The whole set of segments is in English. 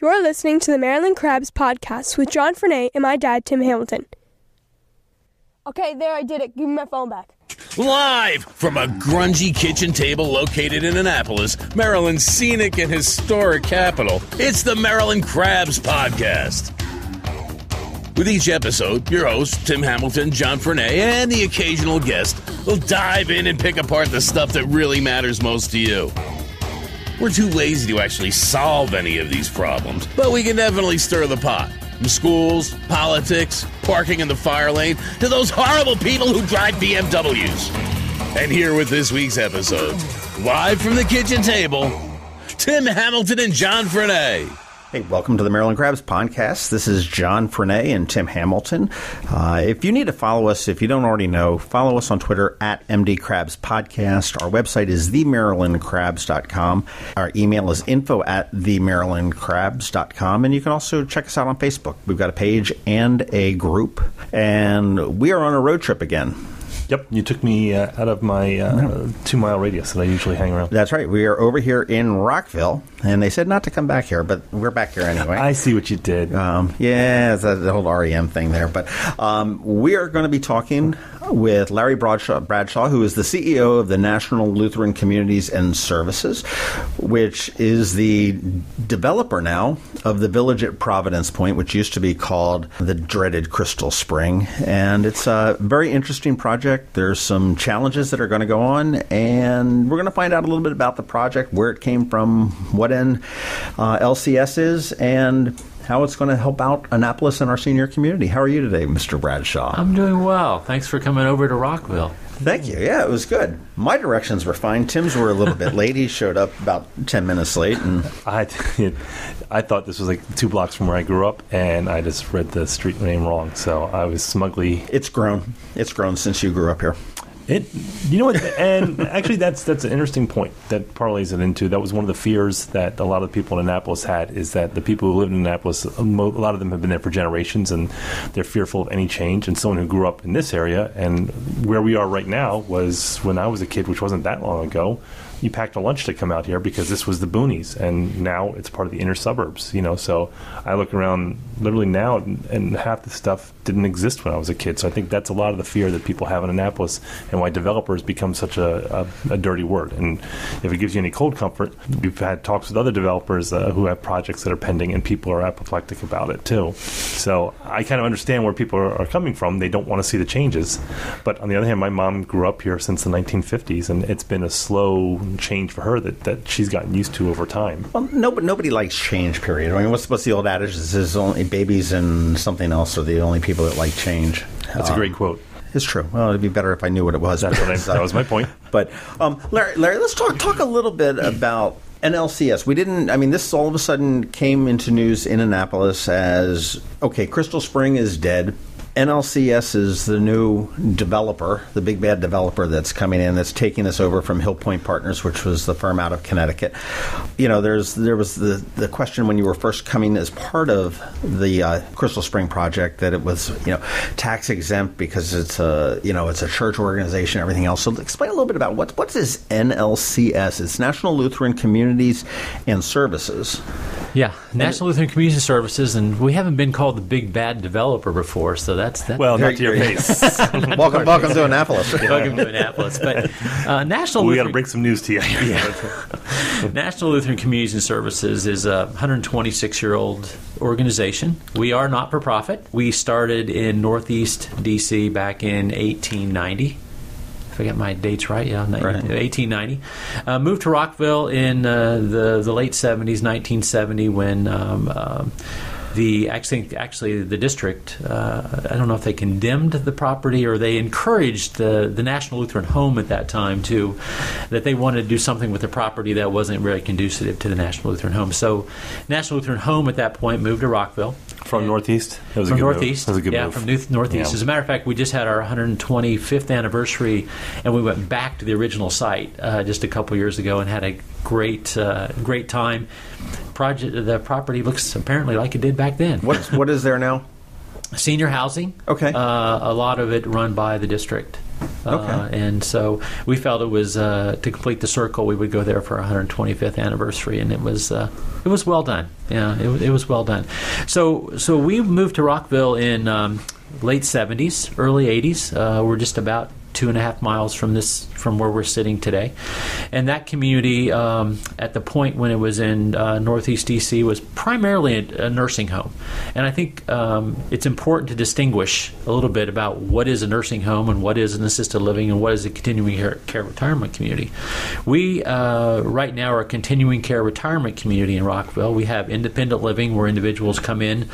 You're listening to the Maryland Crabs podcast with John Frenay and my dad, Tim Hamilton. Okay, there, I did it. Give me my phone back. Live from a grungy kitchen table located in Annapolis, Maryland's scenic and historic capital, it's the Maryland Crabs podcast. With each episode, your hosts, Tim Hamilton, John Frenay, and the occasional guest will dive in and pick apart the stuff that really matters most to you. We're too lazy to actually solve any of these problems, but we can definitely stir the pot. From schools, politics, parking in the fire lane, to those horrible people who drive BMWs. And here with this week's episode, live from the kitchen table, Tim Hamilton and John Frenay. Hey, welcome to the Maryland Crabs podcast. This is John Frenay and Tim Hamilton. If you need to follow us, if you don't already know, follow us on Twitter at MD Crabs Podcast. Our website is themarylandcrabs.com. Our email is info@themarylandcrabs.com. And you can also check us out on Facebook. We've got a page and a group. And we are on a road trip again. Yep, you took me out of my 2-mile radius that I usually hang around. That's right. We are over here in Rockville, and they said not to come back here, but we're back here anyway. I see what you did. Yeah, it's the whole REM thing there. But we are going to be talking with Larry Bradshaw, who is the CEO of the National Lutheran Communities and Services, which is the developer now of the village at Providence Point, which used to be called the dreaded Crystal Spring. And it's a very interesting project. There's some challenges that are going to go on, and we're going to find out a little bit about the project, where it came from, what NLCS is, and how it's going to help out Annapolis and our senior community. How are you today, Mr. Bradshaw? I'm doing well. Thanks for coming over to Rockville. Thank you. Yeah, it was good. My directions were fine. Tim's were a little bit late. He showed up about 10 minutes late. And I thought this was like 2 blocks from where I grew up, and I just read the street name wrong. So I was smugly... It's grown. It's grown since you grew up here. You know what? And actually, that's an interesting point that parlays it into. That was one of the fears that a lot of people in Annapolis had, is that the people who live in Annapolis, a lot of them have been there for generations, and they're fearful of any change. And someone who grew up in this area, and where we are right now was when I was a kid, which wasn't that long ago. You packed a lunch to come out here because this was the boonies, and now it's part of the inner suburbs, So I look around literally now, and half the stuff didn't exist when I was a kid. So I think that's a lot of the fear that people have in Annapolis, and why developers become such a dirty word. And if it gives you any cold comfort, we've had talks with other developers who have projects that are pending, and people are apoplectic about it too. So I kind of understand where people are coming from. They don't want to see the changes. But on the other hand, my mom grew up here since the 1950s, and it's been a slow change for her that she's gotten used to over time. Well, nobody likes change, period. I mean, what's the old adage? This is only babies and something else are the only people that like change. That's a great quote. It's true. Well, it'd be better if I knew what it was. That was my point. But Larry, let's talk a little bit about NLCS. This all of a sudden came into news in Annapolis as, okay, Crystal Spring is dead. NLCS is the new developer, the big bad developer that's coming in, that's taking this over from Hill Point Partners, which was the firm out of Connecticut. There was the question when you were first coming as part of the Crystal Spring project that it was tax exempt because it's a church organization, everything else. So explain a little bit about what is NLCS? It's National Lutheran Communities and Services. Yeah, National Lutheran Communities and Services, and we haven't been called the big bad developer before, so that's well, not to your face. welcome to Annapolis. Welcome to Annapolis. But we got to bring some news to you. National Lutheran Communities and Services is a 126-year-old organization. We are not for profit. We started in Northeast D.C. back in 1890. If I get my dates right, 1890. Moved to Rockville in the late 70s, 1970, when the district, I don't know if they condemned the property or they encouraged the National Lutheran Home at that time, too, that they wanted to do something with the property that wasn't really conducive to the National Lutheran Home. So National Lutheran Home at that point moved to Rockville. From Northeast? That was a good Northeast. move. That was a good move. From Northeast. Yeah. As a matter of fact, we just had our 125th anniversary, and we went back to the original site just a couple years ago and had a great time. The property looks apparently like it did back then. What is there now? Senior housing. Okay. A lot of it run by the district. Okay. And so we felt it was to complete the circle, we would go there for our 125th anniversary, and it was well done. Yeah, it was well done. So we moved to Rockville in late 70s, early 80s. We're just about 2.5 miles from where we're sitting today. And that community, at the point when it was in Northeast DC, was primarily a nursing home. And I think it's important to distinguish a little bit about what is a nursing home and what is an assisted living and what is a continuing care retirement community. We, right now, are a continuing care retirement community in Rockville. We have independent living where individuals come in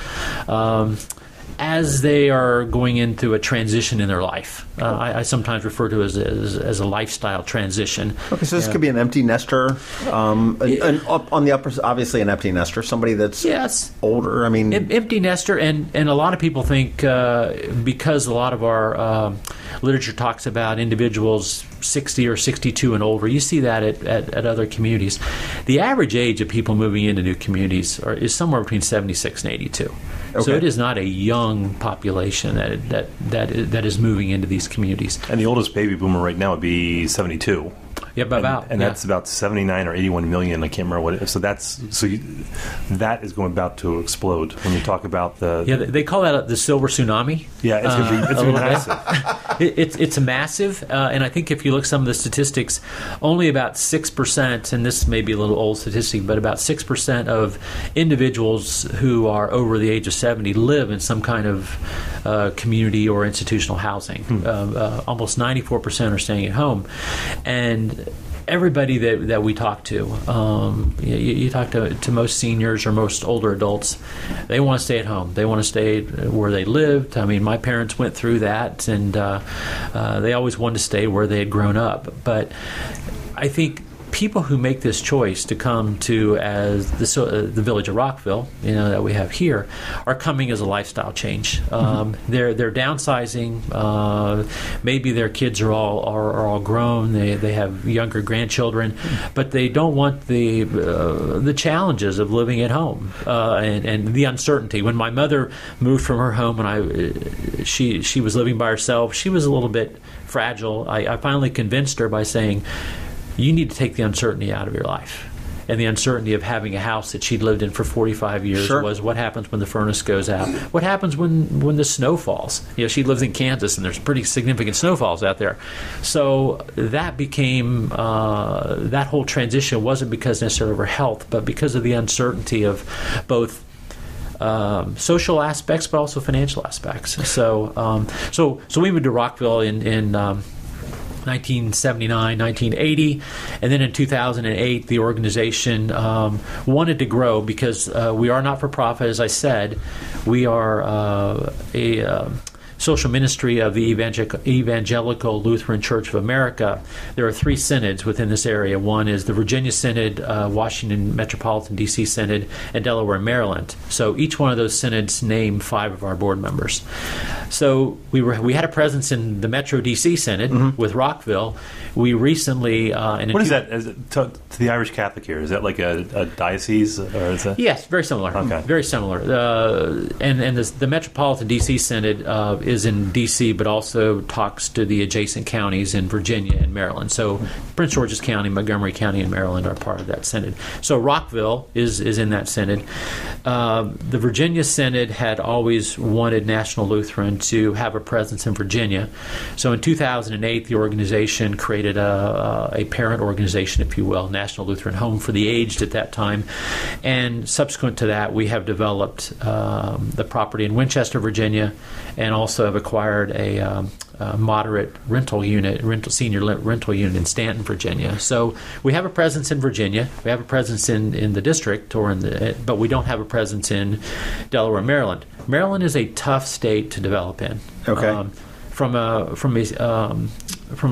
as they are going into a transition in their life. I sometimes refer to it as a lifestyle transition. Okay, so this could be an empty nester, on the upper, obviously an empty nester, somebody that's older. I mean, empty nester, and a lot of people think because a lot of our literature talks about individuals 60 or 62 and older. You see that at other communities. The average age of people moving into new communities is somewhere between 76 and 82. Okay. So it is not a young population that is moving into these communities. And the oldest baby boomer right now would be 72. Yeah, that's about 79 or 81 million. I can't remember what it is. So that is going about to explode when you talk about the. Yeah, they call that the silver tsunami. Yeah, it's going to be massive. It's massive, and I think if you look at some of the statistics, only about 6%, and this may be a little old statistic, but about 6% of individuals who are over the age of 70 live in some kind of community or institutional housing. Almost 94% are staying at home, and everybody that we talk to, you talk to most seniors or most older adults, they want to stay at home. They want to stay where they lived. I mean, my parents went through that, and they always wanted to stay where they had grown up. But I think people who make this choice to come to as the village of Rockville, that we have here, are coming as a lifestyle change. They're downsizing. Maybe their kids are all grown. They have younger grandchildren, but they don't want the challenges of living at home and the uncertainty. When my mother moved from her home and she was living by herself, she was a little bit fragile. I finally convinced her by saying, you need to take the uncertainty out of your life. And the uncertainty of having a house that she'd lived in for 45 years was what happens when the furnace goes out? What happens when the snow falls? She lives in Kansas, and there's pretty significant snowfalls out there. So that became, that whole transition wasn't because necessarily of her health, but because of the uncertainty of both social aspects, but also financial aspects. So we moved to Rockville in 1979, 1980, and then in 2008 the organization wanted to grow because we are not-for-profit, as I said. We are a social ministry of the Evangelical Lutheran Church of America. There are 3 synods within this area. One is the Virginia Synod, Washington Metropolitan D.C. Synod, and Delaware, Maryland. So each one of those synods name 5 of our board members. So we had a presence in the Metro D.C. Synod with Rockville. We recently... what is that? Is it to the Irish Catholic here? Is that like a diocese? Or is that... Yes, very similar. Okay. Very similar. And the Metropolitan D.C. Synod is in D.C., but also talks to the adjacent counties in Virginia and Maryland. So Prince George's County, Montgomery County, and Maryland are part of that synod. So Rockville is in that synod. The Virginia Synod had always wanted National Lutheran to have a presence in Virginia. So in 2008, the organization created a parent organization, if you will, National Lutheran Home for the Aged at that time. And subsequent to that, we have developed the property in Winchester, Virginia, and also have acquired a moderate senior rental unit in Stanton, Virginia. So we have a presence in Virginia. We have a presence in the district, but we don't have a presence in Delaware, Maryland. Maryland is a tough state to develop in. Okay. From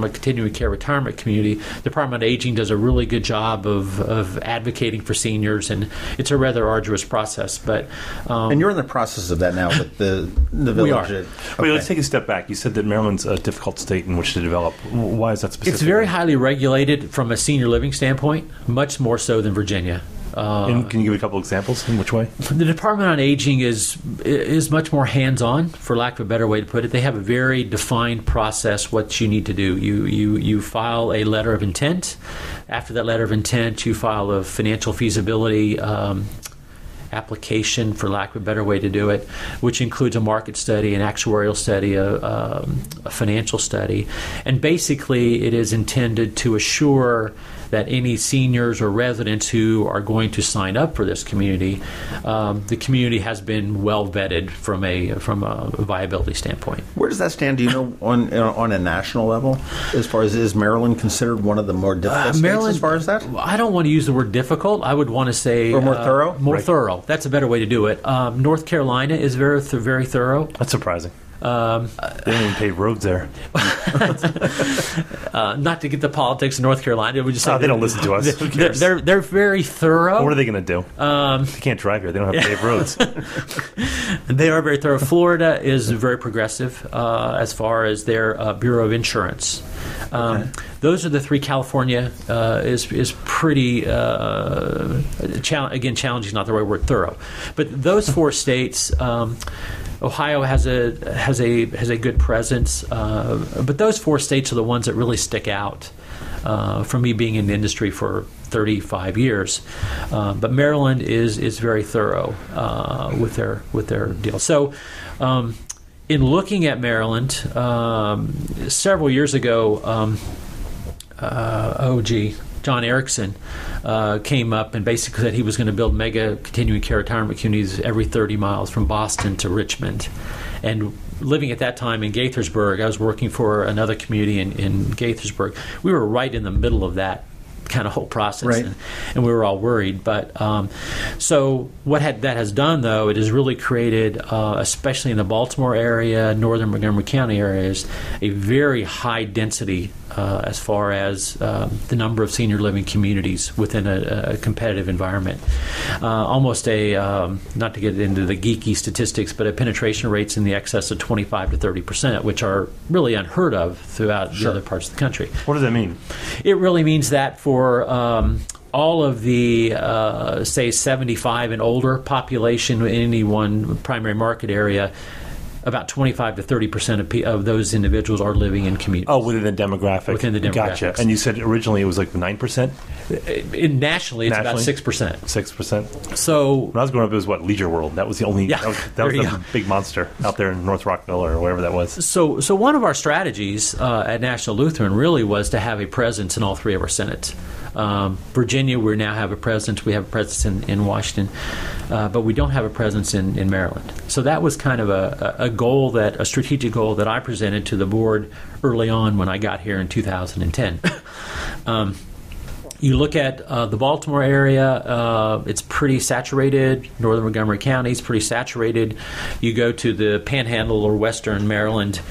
a continuing care retirement community, the Department of Aging does a really good job of advocating for seniors, and it's a rather arduous process. But and you're in the process of that now with the village. We are. Okay. Wait, let's take a step back. You said that Maryland's a difficult state in which to develop. Why is that specific? It's very highly regulated from a senior living standpoint, much more so than Virginia. And can you give a couple examples? In which way? The Department on Aging is much more hands-on, for lack of a better way to put it. They have a very defined process what you need to do. You file a letter of intent. After that letter of intent, you file a financial feasibility application, for lack of a better way to do it, which includes a market study, an actuarial study, a financial study. And basically, it is intended to assure that any seniors or residents who are going to sign up for this community, the community has been well vetted from a viability standpoint. Where does that stand? Do you know on a national level, as far as is Maryland considered one of the more difficult states as far as that? I don't want to use the word difficult. I would want to say or more thorough. More thorough. That's a better way to do it. North Carolina is very thorough. That's surprising. They don't even pave roads there. Not to get the politics in North Carolina, we just they don't listen to us. They're very thorough. What are they going to do? They can't drive here. They don't have paved roads. They are very thorough. Florida is very progressive as far as their Bureau of Insurance. Those are the three. California is pretty again, challenging is not the right word, thorough. But those four states. Ohio has a good presence, but those four states are the ones that really stick out for me, being in the industry for 35 years. But Maryland is very thorough with their deal. So, in looking at Maryland, several years ago, John Erickson came up and basically said he was going to build mega continuing care retirement communities every 30 miles from Boston to Richmond. And living at that time in Gaithersburg, I was working for another community in Gaithersburg. We were right in the middle of that kind of whole process, right. and we were all worried. But so what that has done, though, it has really created, especially in the Baltimore area, northern Montgomery County areas, a very high density as far as the number of senior living communities within a competitive environment. Almost not to get into the geeky statistics, but a penetration rates in the excess of 25 to 30%, which are really unheard of throughout the other parts of the country. What does that mean? It really means that for all of the, say, 75 and older population in any one primary market area, about 25 to 30% of those individuals are living in communities. Oh, within the demographic. Within the demographics. Gotcha. And you said originally it was like 9%? Nationally, it's about 6%. 6%. So when I was growing up, it was what, Leisure World. That was the only. Yeah, that was the big monster out there in North Rockville or wherever that was. So one of our strategies at National Lutheran really was to have a presence in all three of our senates. Virginia, we now have a presence. We have a presence in Washington, but we don't have a presence in Maryland. So that was kind of a strategic goal that I presented to the board early on when I got here in 2010. You look at the Baltimore area, it's pretty saturated. Northern Montgomery County is pretty saturated. You go to the Panhandle or Western Maryland,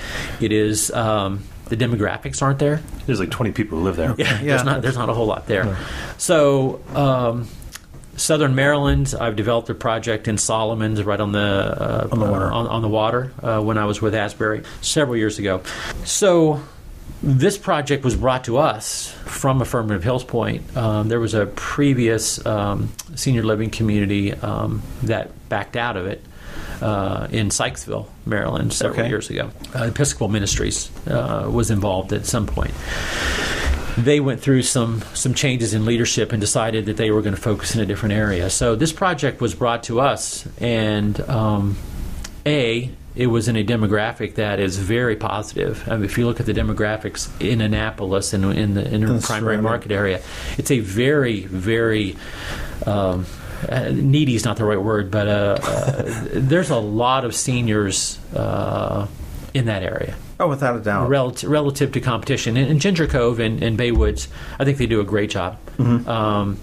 it is... the demographics aren't there. There's like 20 people who live there. Yeah. There's not a whole lot there. No. So, Southern Maryland, I've developed a project in Solomons, right on the water. On the water when I was with Asbury several years ago. So, this project was brought to us from Affirmative Hills Point. There was a previous senior living community that backed out of it. In Sykesville, Maryland, several years ago. Episcopal Ministries was involved at some point. They went through some changes in leadership and decided that they were going to focus in a different area. So this project was brought to us, and it was in a demographic that is very positive. I mean, if you look at the demographics in Annapolis and in the primary market area, it's a very, very... needy is not the right word, but there's a lot of seniors in that area. Oh, without a doubt. Relative to competition. In Ginger Cove and Baywoods, I think they do a great job. Mm-hmm.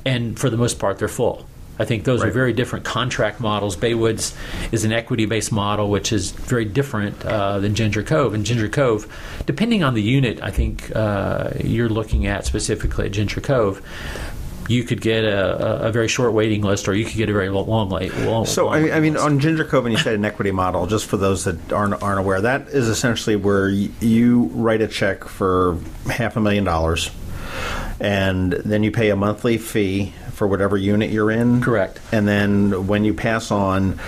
And for the most part, they're full. I think those are very different contract models. Baywoods is an equity-based model, which is very different than Ginger Cove. And Ginger Cove, depending on the unit, I think you're looking at specifically at Ginger Cove, you could get a very short waiting list, or you could get a very long wait. So, I mean, on Ginger Cove, and you said an equity model, just for those that aren't aware, that is essentially where you write a check for $500,000, and then you pay a monthly fee for whatever unit you're in. Correct. And then when you pass on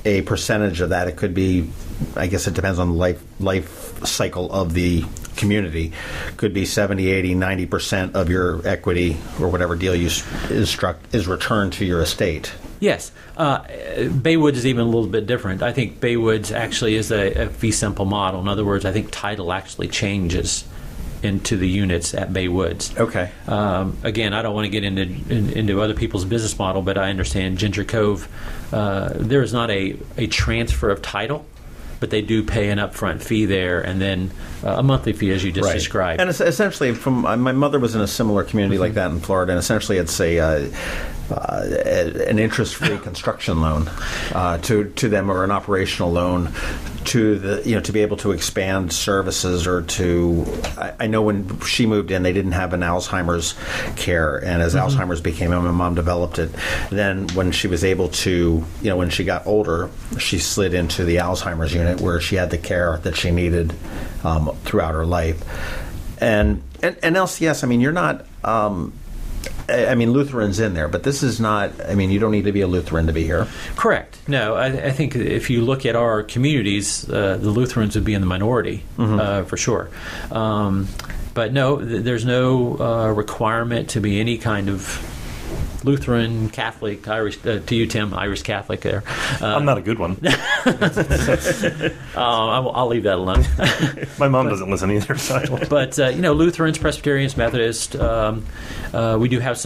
a percentage of that, it could be, I guess it depends on the life cycle of the community, could be 70, 80, 90% of your equity or whatever deal is struck is returned to your estate. Yes. Baywoods is even a little bit different. I think Baywoods actually is a fee simple model. In other words, I think title actually changes into the units at Baywoods. Okay. Again, I don't want to get into other people's business model, but I understand Ginger Cove, there is not a transfer of title, but they do pay an upfront fee there, and then a monthly fee, as you just described. And it's essentially, my mother was in a similar community like that in Florida, and essentially it's an interest-free construction loan to them, or an operational loan to be able to expand services, or to. I know when she moved in, they didn't have an Alzheimer's care, and as Alzheimer's became, my mom developed it. Then when she was able to, when she got older, she slid into the Alzheimer's unit where she had the care that she needed throughout her life. And NLCS, I mean, you're not. Lutheran's in there, but this is not, you don't need to be a Lutheran to be here. Correct. No, I think if you look at our communities, the Lutherans would be in the minority, for sure. But no, there's no requirement to be any kind of Lutheran, Catholic, Irish, to you, Tim, Irish Catholic there. I'm not a good one. I'll leave that alone. My mom doesn't listen either. So. But, Lutherans, Presbyterians, Methodists, we do have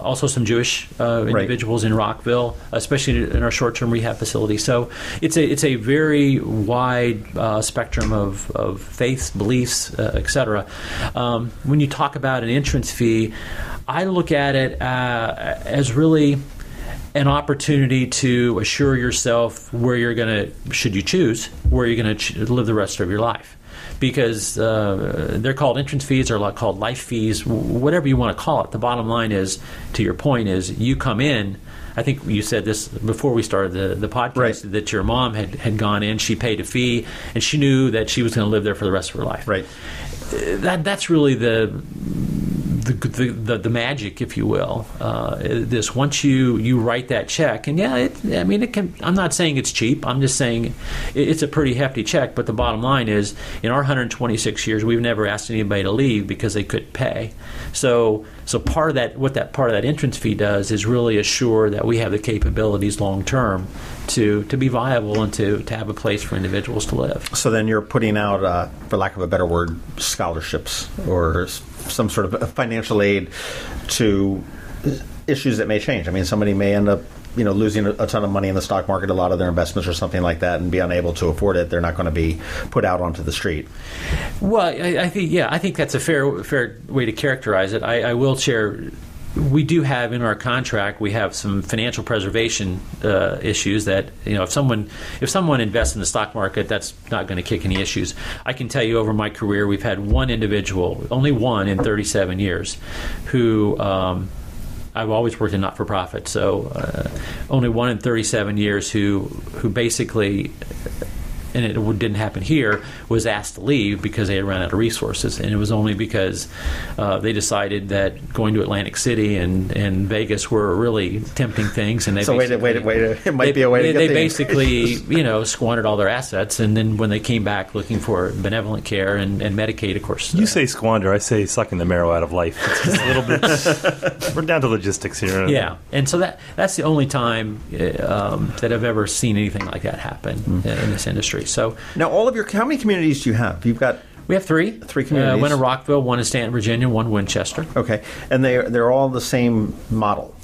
also some Jewish individuals in Rockville, especially in our short-term rehab facility. So it's a very wide spectrum of faiths, beliefs, etc. When you talk about an entrance fee, I look at it as really an opportunity to assure yourself where you're going to, should you choose, where you're going to live the rest of your life. Because they're called entrance fees, or called life fees, whatever you want to call it. The bottom line is, to your point, is you come in. I think you said this before we started the podcast, that your mom had gone in, she paid a fee, and she knew that she was going to live there for the rest of her life. Right. That's really the magic, if you will. This once you write that check, and it can. I'm not saying it's cheap. I'm just saying it's a pretty hefty check. But the bottom line is, in our 126 years, we've never asked anybody to leave because they couldn't pay. So part of that, what that part of that entrance fee does, is really assure that we have the capabilities long term to be viable and to have a place for individuals to live. So then you're putting out, for lack of a better word, scholarships or some sort of financial aid to issues that may change. Somebody may end up, losing a ton of money in the stock market, a lot of their investments or something like that, and be unable to afford it. They're not going to be put out onto the street. Well, I think that's a fair way to characterize it. I will share. We do have in our contract, we have some financial preservation issues that, if someone invests in the stock market, that's not going to kick any issues. I can tell you, over my career, we've had one individual, only one in 37 years, who I've always worked in not-for-profit, so only one in 37 years who basically, and it didn't happen here, was asked to leave because they had run out of resources. And it was only because they decided that going to Atlantic City and Vegas were really tempting things. And they wait, it might be a way to get they basically, squandered all their assets. And then when they came back looking for benevolent care and Medicaid, of course. You say squander, I say sucking the marrow out of life. It's just a little bit, we're down to logistics here. Yeah. And so that's the only time that I've ever seen anything like that happen in this industry. So now, how many communities do you have? We have three. Three communities. One in Rockville, one in Stanton, Virginia, one in Winchester. Okay, and they're all the same model.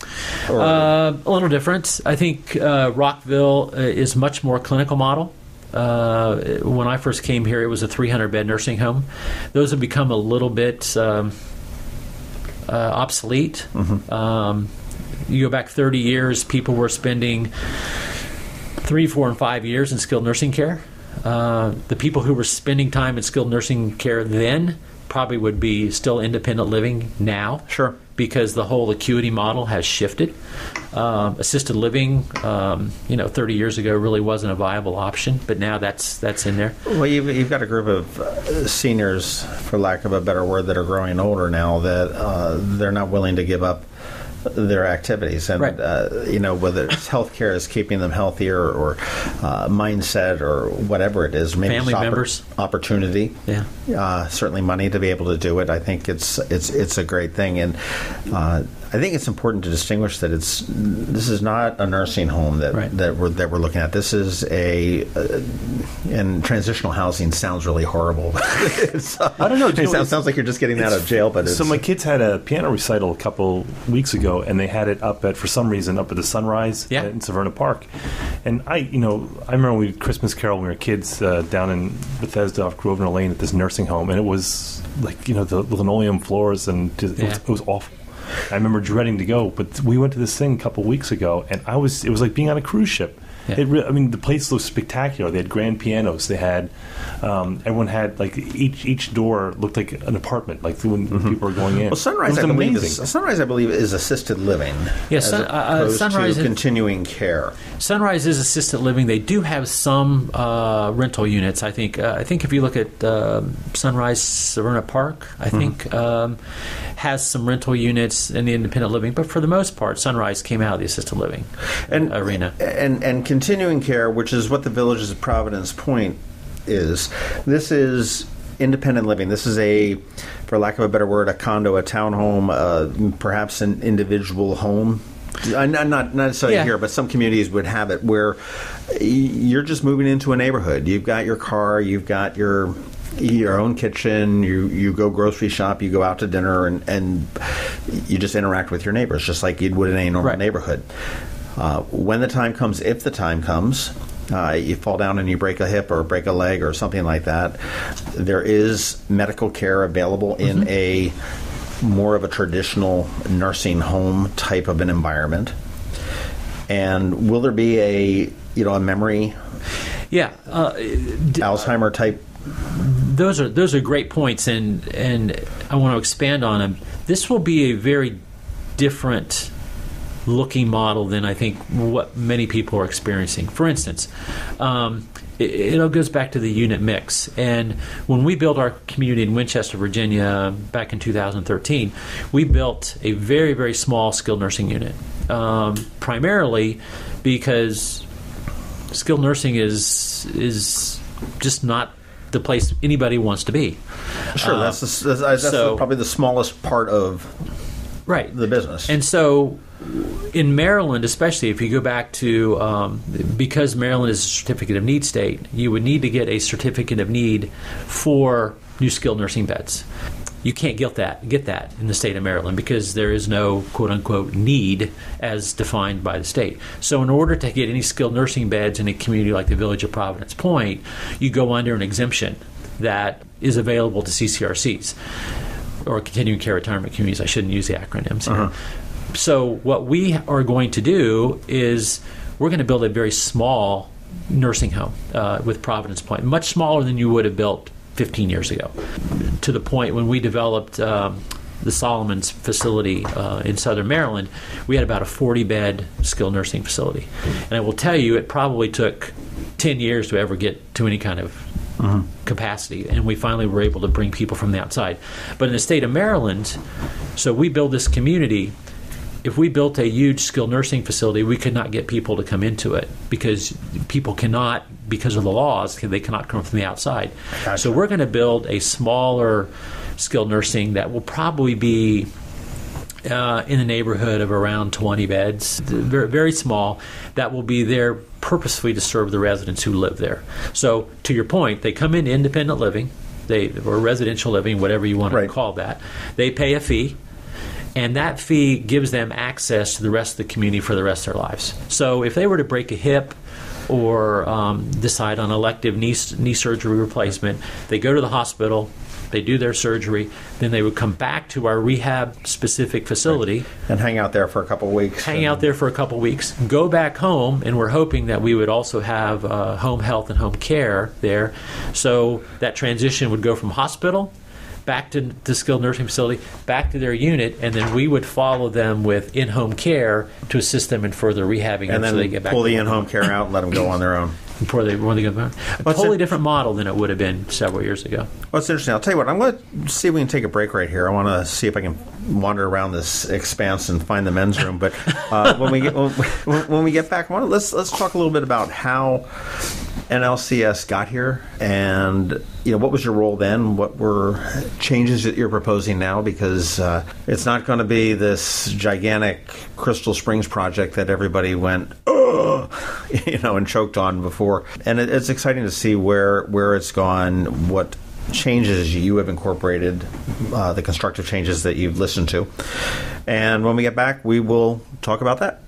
A little different. I think Rockville is much more clinical model. When I first came here, it was a 300-bed nursing home. Those have become a little bit obsolete. You go back 30 years, people were spending 3, 4, and 5 years in skilled nursing care. The people who were spending time in skilled nursing care then probably would be still independent living now. Sure. Because the whole acuity model has shifted. Assisted living, 30 years ago really wasn't a viable option, but now that's in there. Well, you've got a group of seniors, for lack of a better word, that are growing older now, that they're not willing to give up their activities. And, whether it's healthcare is keeping them healthier or mindset or whatever it is, maybe family members, opportunity, certainly money to be able to do it. I think it's a great thing. And I think it's important to distinguish that this is not a nursing home that we're looking at. This is and transitional housing sounds really horrible. I don't know. It sounds like you're just getting out of jail, but so my kids had a piano recital a couple weeks ago, and they had it up at the Sunrise in Severna Park. And I remember we did Christmas Carol when we were kids down in Bethesda off Grosvenor Lane at this nursing home, and it was like the linoleum floors, and it was awful. I remember dreading to go, but we went to this thing a couple weeks ago, and it was like being on a cruise ship. Yeah. The place looked spectacular. They had grand pianos. They had everyone had like each door looked like an apartment, like when people were going in. Well, Sunrise, I believe, is assisted living. Yes, Sunrise to continuing care. Sunrise is assisted living. They do have some rental units. I think if you look at Sunrise Severna Park, I think has some rental units in the independent living. But for the most part, Sunrise came out of the assisted living arena. And continuing care, which is what the Villages of Providence Point is. This is independent living. This is for lack of a better word, a condo, a townhome, perhaps an individual home. Not necessarily here, but some communities would have it where you're just moving into a neighborhood. You've got your car, you've got your own kitchen, you go grocery shop, you go out to dinner, and you just interact with your neighbors just like you would in a normal neighborhood. When the time comes, if the time comes, you fall down and you break a hip or break a leg or something like that, there is medical care available in a more of a traditional nursing home type of an environment. And will there be a memory, Alzheimer type? Those are great points, and I want to expand on them. This will be a very different looking model than I think what many people are experiencing. For instance, it all goes back to the unit mix. And when we built our community in Winchester, Virginia, back in 2013, we built a very, very small skilled nursing unit, primarily because skilled nursing is just not the place anybody wants to be. Sure, that's probably the smallest part of the business. And so in Maryland, especially if you go back to, because Maryland is a certificate of need state, you would need to get a certificate of need for new skilled nursing beds. You can't get that in the state of Maryland because there is no quote-unquote need as defined by the state. So in order to get any skilled nursing beds in a community like the Village of Providence Point, you go under an exemption that is available to CCRCs, or continuing care retirement communities. I shouldn't use the acronyms here. So what we are going to do is we're going to build a very small nursing home with Providence Point, much smaller than you would have built 15 years ago, to the point when we developed the Solomons facility in southern Maryland, we had about a 40-bed skilled nursing facility. And I will tell you, it probably took 10 years to ever get to any kind of capacity, and we finally were able to bring people from the outside. But in the state of Maryland, so we build this community. If we built a huge skilled nursing facility, we could not get people to come into it because people cannot, because of the laws, they cannot come from the outside. Gotcha. So we're going to build a smaller skilled nursing that will probably be in the neighborhood of around 20 beds, very, very small, that will be there purposefully to serve the residents who live there. So to your point, they come in independent living, or residential living, whatever you want to call that. They pay a fee. And that fee gives them access to the rest of the community for the rest of their lives. So if they were to break a hip or decide on elective knee surgery replacement, they go to the hospital, they do their surgery, then they would come back to our rehab-specific facility. And hang out there for a couple of weeks. Go back home, and we're hoping that we would also have home health and home care there. So that transition would go from hospital back to the skilled nursing facility, back to their unit, and then we would follow them with in-home care to assist them in further rehabbing. And then so they get back pull the in-home care out and let them go on their own. before they go back. A totally different model than it would have been several years ago. Well, it's interesting. I'll tell you what. I'm going to see if we can take a break right here. I want to see if I can wander around this expanse and find the men's room. But when we get back, let's talk a little bit about how NLCS got here, and what was your role then? What were changes that you're proposing now? Because it's not going to be this gigantic Crystal Springs project that everybody went and choked on before. And it's exciting to see where it's gone, what changes you have incorporated, the constructive changes that you've listened to. And when we get back, we will talk about that.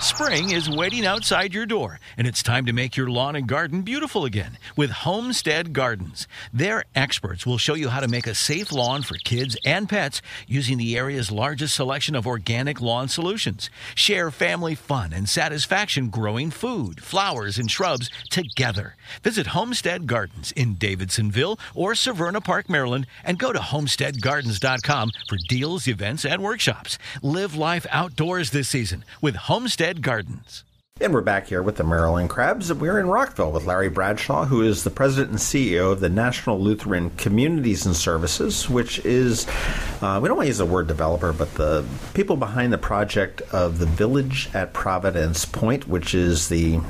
Spring is waiting outside your door, and it's time to make your lawn and garden beautiful again with Homestead Gardens. Their experts will show you how to make a safe lawn for kids and pets using the area's largest selection of organic lawn solutions. Share family fun and satisfaction growing food, flowers, and shrubs together. Visit Homestead Gardens in Davidsonville or Severna Park, Maryland, and go to homesteadgardens.com for deals, events, and workshops. Live life outdoors this season with Homestead Gardens. And we're back here with the Maryland Crabs. We're in Rockville with Larry Bradshaw, who is the president and CEO of the National Lutheran Communities and Services, which is, we don't want to use the word developer, but the people behind the project of the village at Providence Point, which is the,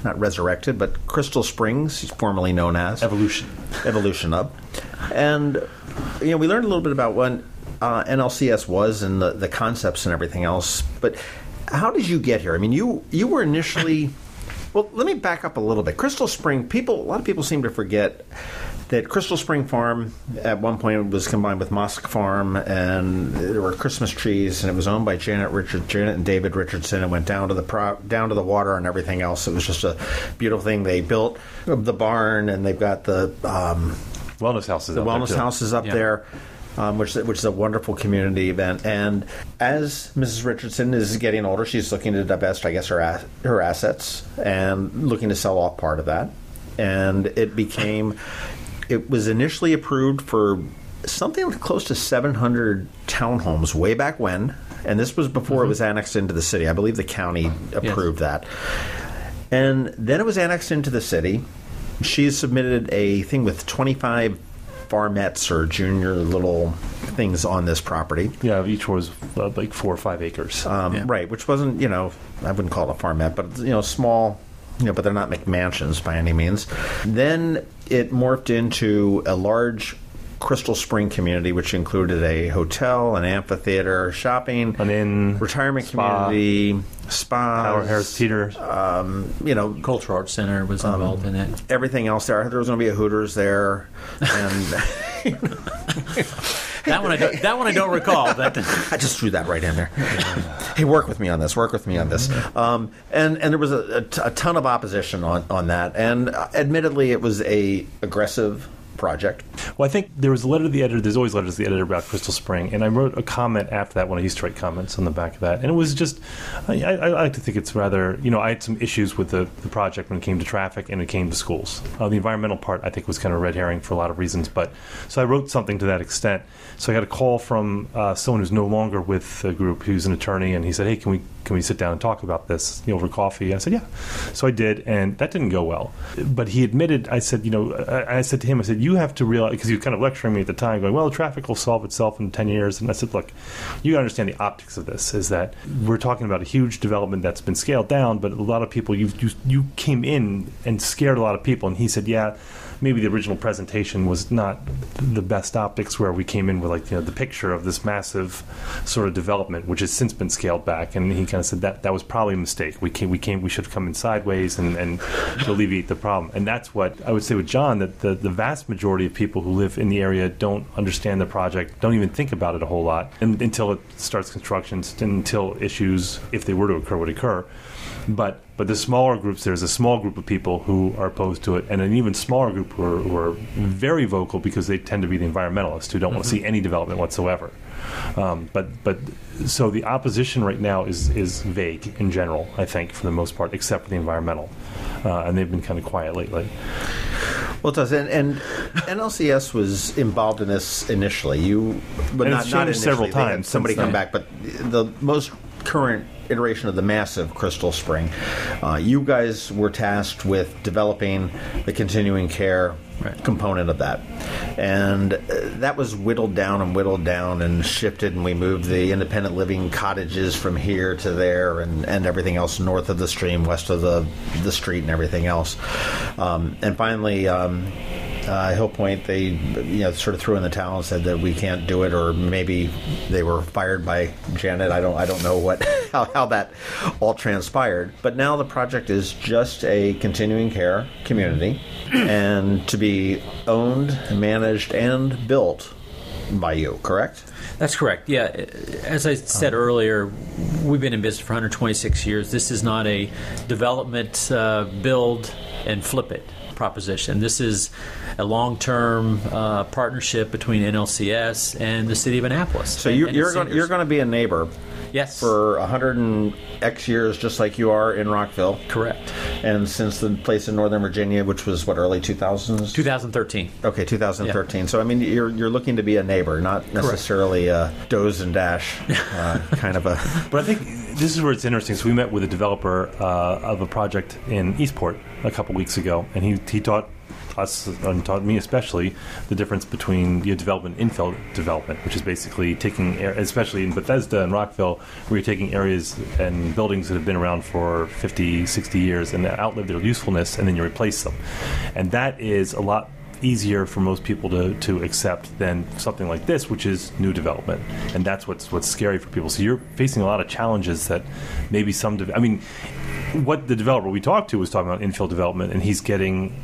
not resurrected, but Crystal Springs, formerly known as. Evolution of. And, we learned a little bit about what NLCS was and the concepts and everything else, but how did you get here? I mean, you were initially... Well, let me back up a little bit. Crystal Spring, a lot of people seem to forget that Crystal Spring Farm at one point was combined with Mosk Farm, and there were Christmas trees, and it was owned by Janet and David Richardson. It went down to the water and everything else. It was just a beautiful thing. They built the barn, and they've got the wellness houses up there. Which is a wonderful community event. And as Mrs. Richardson is getting older, she's looking to divest, I guess, her assets and looking to sell off part of that. And it was initially approved for something close to 700 townhomes way back when. And this was before it was annexed into the city. I believe the county approved that. And then it was annexed into the city. She submitted a thing with 25 farmettes or junior little things on this property. Yeah, each was like 4 or 5 acres. Right, which wasn't, I wouldn't call it a farmette, but, small, but they're not McMansions by any means. Then it morphed into a large Crystal Spring community, which included a hotel, an amphitheater, shopping, an inn, retirement community, spa, Howard Harris Teeter, Cultural Arts Center was involved in it. Everything else there. There was going to be a Hooters there, and that one I don't recall. But I just threw that right in there. Hey, work with me on this. And there was a ton of opposition on that, and admittedly, it was a aggressive project. Well, I think there was a letter to the editor. There's always letters to the editor about Crystal Spring, and I wrote a comment after that when I used to write comments on the back of that, and it was just, I like to think it's rather, I had some issues with the project when it came to traffic and it came to schools. The environmental part, I think, was kind of a red herring for a lot of reasons, but so I wrote something to that extent. So I got a call from someone who's no longer with the group, who's an attorney, and he said, hey, can we sit down and talk about this over coffee? I said, yeah. So I did, and that didn't go well. But he admitted, I said, I said to him, you have to realize, because he was kind of lecturing me at the time, going, well, traffic will solve itself in 10 years. And I said, look, you got to understand the optics of this, is that we're talking about a huge development that's been scaled down, but a lot of people, you came in and scared a lot of people. And he said, yeah, maybe the original presentation was not the best optics, where we came in with the picture of this massive sort of development, which has since been scaled back. And he kind of said that was probably a mistake. We should have come in sideways and to alleviate the problem. And that's what I would say with John, that the vast majority of people who live in the area don't understand the project, don't even think about it a whole lot until it starts construction, until issues, if they were to occur, would occur. But the smaller groups, there's a small group of people who are opposed to it, and an even smaller group who are very vocal, because they tend to be the environmentalists who don't want to see any development whatsoever. But so the opposition right now is vague in general, I think, for the most part, except for the environmental. And they've been kind of quiet lately. Well, it does. And NLCS was involved in this initially. But and not changed initially. Several times. Somebody come back. But the most current iteration of the massive Crystal Spring. You guys were tasked with developing the continuing care component of that. And that was whittled down and shifted, and we moved the independent living cottages from here to there and everything else north of the stream, west of the street and everything else. And finally, Hill Point, they sort of threw in the towel and said that we can't do it, or maybe they were fired by Janet. I don't know how that all transpired. But now the project is just a continuing care community, and to be owned, managed, and built by you, correct? That's correct. Yeah, as I said earlier, we've been in business for 126 years. This is not a development, build and flip it proposition. This is a long-term partnership between NLCS and the city of Annapolis. So you're going to be a neighbor. Yes. For 100 and X years, just like you are in Rockville. Correct. And since the place in Northern Virginia, which was, early 2000s? 2013. Okay, 2013. Yeah. So, I mean, you're looking to be a neighbor, not necessarily a doze and dash kind of a... But I think this is where it's interesting. So we met with a developer of a project in Eastport a couple weeks ago, and he taught us, and taught me especially, the difference between development and infill development, which is basically taking, especially in Bethesda and Rockville, where you're taking areas and buildings that have been around for 50, 60 years and outlived their usefulness, and then you replace them. And that is a lot easier for most people to accept than something like this, which is new development. And that's what's scary for people. So you're facing a lot of challenges that maybe what the developer we talked to was talking about infill development, and he's getting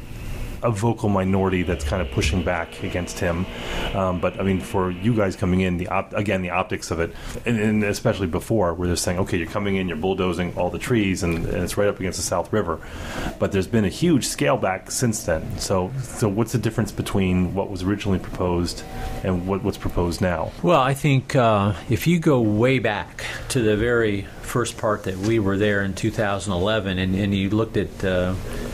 a vocal minority that's kind of pushing back against him. But, I mean, for you guys coming in, the optics of it, and especially before, where they're saying, okay, you're coming in, you're bulldozing all the trees, and it's right up against the South River. But there's been a huge scale back since then. So what's the difference between what was originally proposed and what's proposed now? Well, I think if you go way back to the very first part that we were there in 2011, and you looked at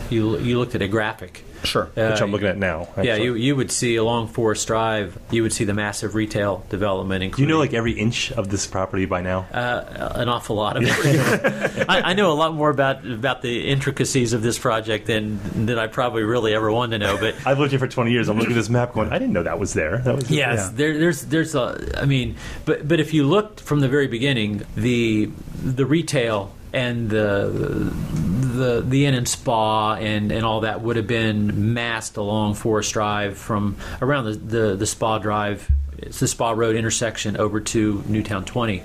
you looked at a graphic. Sure, which I'm looking at now. Actually. Yeah, you would see along Forest Drive, you would see the massive retail development. Do you know like every inch of this property by now? An awful lot of it. I know a lot more about the intricacies of this project than I probably really ever wanted to know. But I've lived here for 20 years. I'm looking at this map going, I didn't know that was there. There's a, I mean, but if you looked from the very beginning, the retail and the inn and spa and all that would have been massed along Forest Drive from around the spa drive. It's the Spa Road intersection over to Newtown 20.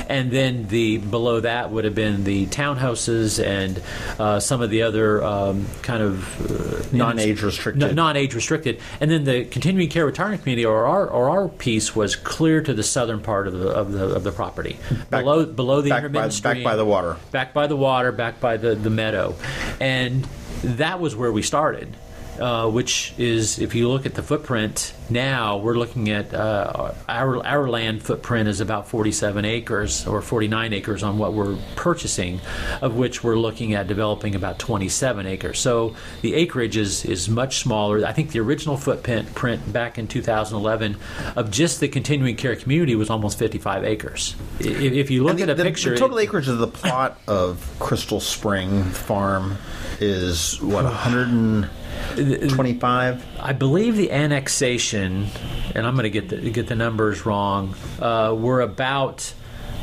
And then below that would have been the townhouses and some of the other kind of non-age restricted. Non-age restricted. And then the continuing care retirement community, or our piece, was clear to the southern part of the property. Below the intermittent stream. Back by the water. Back by the water, back by the meadow. And that was where we started. Which is, if you look at the footprint now, we're looking at our land footprint is about 47 acres or 49 acres on what we're purchasing, of which we're looking at developing about 27 acres. So the acreage is much smaller. I think the original footprint back in 2011 of just the continuing care community was almost 55 acres. If you look at a picture... The total acreage of the plot of Crystal Spring Farm is, what, 125? I believe the annexation, and I'm going to get the numbers wrong. We're about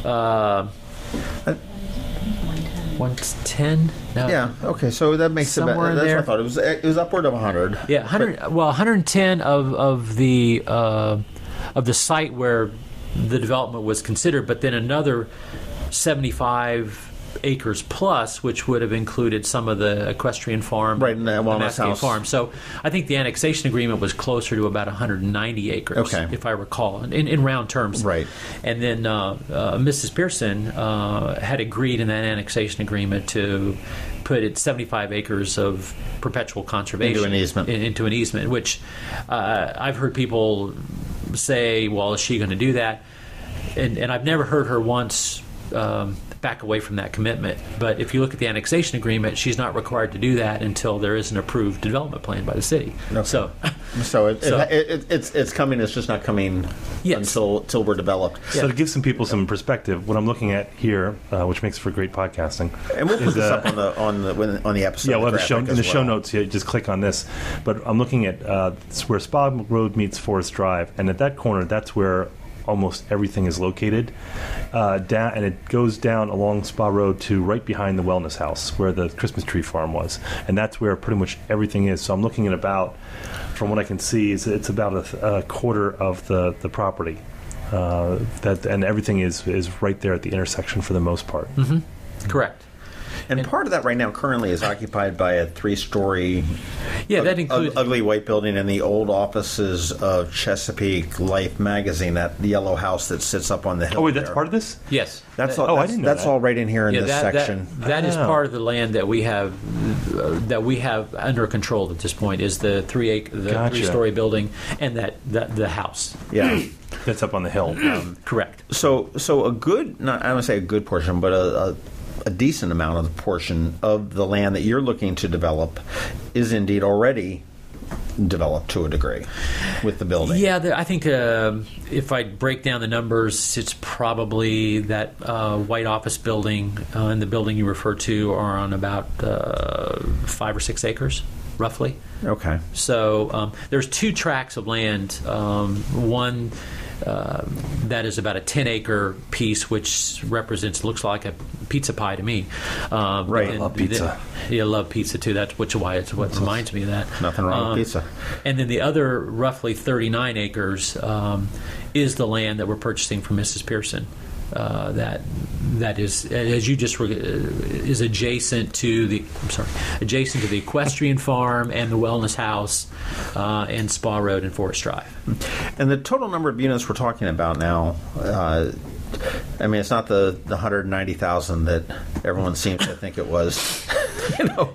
110. No. Yeah. Okay. So that makes somewhere it. That's there. what I thought. It was upward of 100. Yeah. 100. Well, 110 of the site where the development was considered, but then another 75 acres plus, which would have included some of the equestrian farm, right, in the wellness house farm. So I think the annexation agreement was closer to about 190 acres, if I recall, in round terms. Right. And then Mrs. Pearson had agreed in that annexation agreement to put it 75 acres of perpetual conservation into an easement, which I've heard people say, well, is she going to do that? And I've never heard her once back away from that commitment. But if you look at the annexation agreement, she's not required to do that until there is an approved development plan by the city. Okay. So it's coming. It's just not coming until we're developed. So to give some people some perspective, what I'm looking at here, which makes for great podcasting, and we'll put this up on the episode. Yeah, we'll have in the show notes. You just click on this. But I'm looking at where Spa Road meets Forest Drive, and at that corner, that's where almost everything is located. Down, and it goes down along Spa Road to right behind the Wellness House, where the Christmas tree farm was, and that's where pretty much everything is. So I'm looking at about, from what I can see, it's about a quarter of the property. And everything is right there at the intersection for the most part. Mm-hmm. Correct. And part of that right now currently is occupied by a 3-story that includes ugly white building and the old offices of Chesapeake Life magazine, that yellow house that sits up on the hill. Oh, wait, that's part of this? Yes. That's all. I didn't know that's that. all right in here in this section. That is part of the land that we have under control at this point. Is the Gotcha. 3-story building and the house. Yeah. That's up on the hill. Correct. So a good, not I don't want to say a good portion, but a decent amount of the portion of the land that you're looking to develop is indeed already developed to a degree with the building. Yeah, I think if I break down the numbers, it's probably that white office building and the building you refer to are on about 5 or 6 acres, roughly. Okay. So there's 2 tracts of land. One that is about a 10-acre piece, which looks like a pizza pie to me. Right. I love pizza. I love pizza too. That's what reminds me of that. Nothing wrong with pizza. And then the other roughly 39 acres is the land that we're purchasing from Mrs. Pearson. That is, as you just is adjacent to the equestrian farm and the wellness house and Spa Road and Forest Drive. And the total number of units we're talking about now, I mean, it's not the 190,000 that everyone seems to think it was.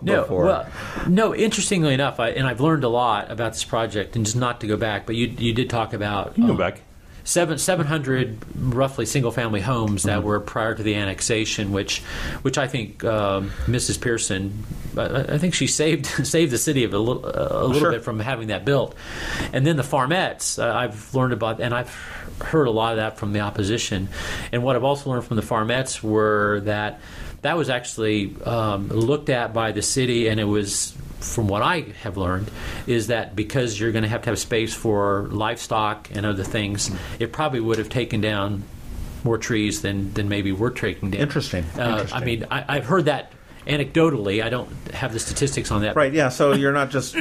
Before. No. Interestingly enough, I've learned a lot about this project, and just not to go back, but you did talk about go back. 700 roughly single-family homes that were prior to the annexation, which I think Mrs. Pearson, I think she saved the city of a little bit from having that built. And then the farmettes, I've learned about, and I've heard a lot of that from the opposition. And what I've also learned from the farmettes were that was actually looked at by the city, and it was, from what I have learned, is that because you're going to have space for livestock and other things, it probably would have taken down more trees than maybe we're taking down. Interesting. I mean, I've heard that anecdotally. I don't have the statistics on that. Right, yeah, so you're not just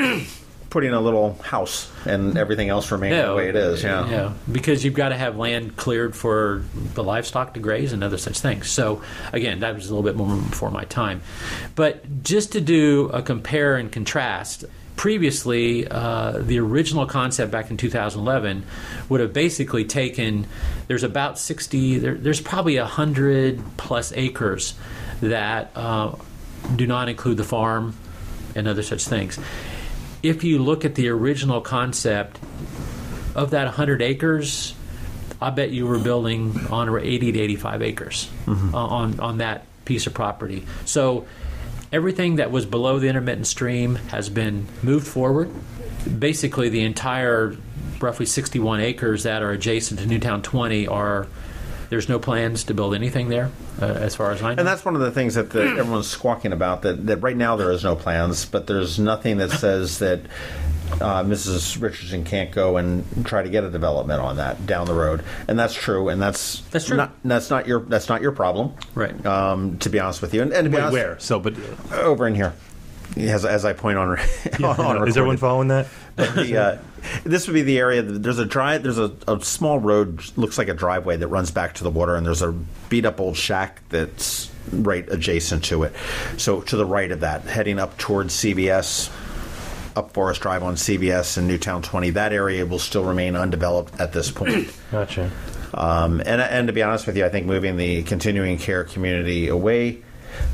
putting a little house and everything else remaining the way it is. Yeah, because you've got to have land cleared for the livestock to graze and other such things. So again, that was a little bit more before my time. But just to do a compare and contrast, previously the original concept back in 2011 would have basically taken, there's about 60, there's probably 100 plus acres that do not include the farm and other such things. If you look at the original concept of that 100 acres, I bet you were building on 80 to 85 acres on that piece of property. So everything that was below the intermittent stream has been moved forward. Basically, the entire roughly 61 acres that are adjacent to Newtown 20 there's no plans to build anything there, as far as I know. And that's one of the things that everyone's squawking about, that right now there is no plans, but there's nothing that says that Mrs. Richardson can't go and try to get a development on that down the road. And that's true, and that's true. That's not your problem. Right. To be honest with you. And to be honest, where? So, but over in here. As I point on, is everyone following that? This would be the area. There's a small road, looks like a driveway that runs back to the water, and there's a beat up old shack that's right adjacent to it. So to the right of that, heading up towards CVS, up Forest Drive on CVS and Newtown 20, that area will still remain undeveloped at this point. Gotcha. And to be honest with you, I think moving the continuing care community away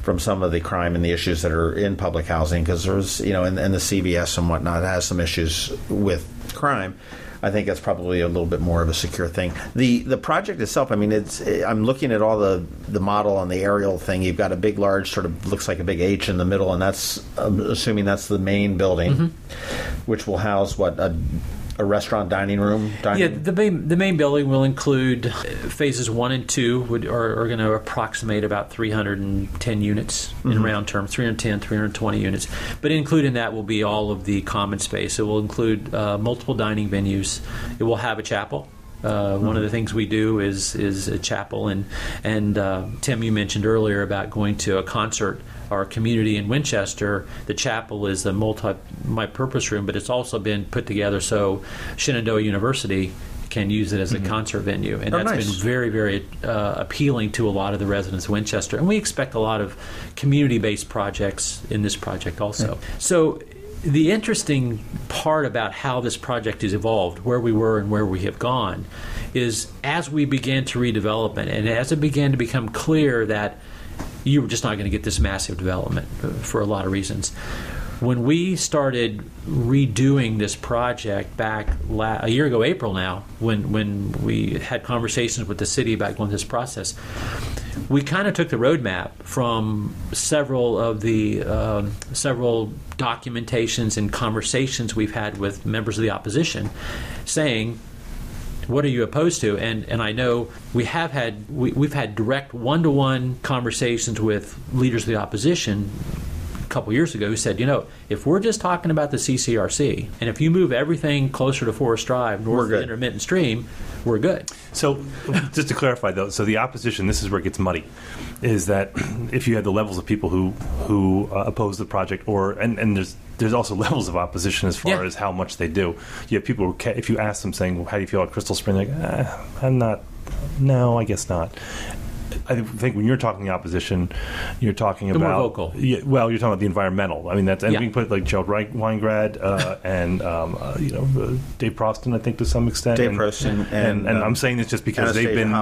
from some of the crime and the issues that are in public housing, because there's, and the CVS and whatnot has some issues with crime. I think that's probably a little bit more of a secure thing. The project itself, I mean, I'm looking at all the model on the aerial thing. You've got a big, large, sort of looks like a big H in the middle, and that's, I'm assuming that's the main building, which will house a restaurant, dining room? The main building will include phases 1 and 2 are going to approximate about 310 units in round terms, 310, 320 units. But included in that will be all of the common space. It will include multiple dining venues. It will have a chapel. One of the things we do is a chapel, and Tim, you mentioned earlier about going to a concert. Our community in Winchester, the chapel is a multi-purpose room, but it's also been put together so Shenandoah University can use it as a concert venue, and that's been very, very appealing to a lot of the residents of Winchester. And we expect a lot of community-based projects in this project also. So the interesting part about how this project has evolved, where we were and where we have gone, is as we began to redevelop it, and as it began to become clear that you were just not going to get this massive development for a lot of reasons. When we started redoing this project back a year ago, April now, when we had conversations with the city about going through this process, we kind of took the roadmap from several documentations and conversations we've had with members of the opposition, saying, what are you opposed to? And I know we've had direct one-to-one conversations with leaders of the opposition a couple years ago who said, if we're just talking about the CCRC, and if you move everything closer to Forest Drive, north of the intermittent stream, we're good. So just to clarify, though, so the opposition, this is where it gets muddy, is that if you had the levels of people who oppose the project, and there's also levels of opposition as far as how much they do. You have people who, if you ask them saying, well, how do you feel about Crystal Spring? Like, I'm not, no, I guess not. I think when you're talking the opposition, you're talking about more vocal. You're talking about the environmental. I mean, that's, and we can put like Gerald Weingrad and Dave Proston, I think, to some extent. Dave Proston, and I'm saying this just because they've been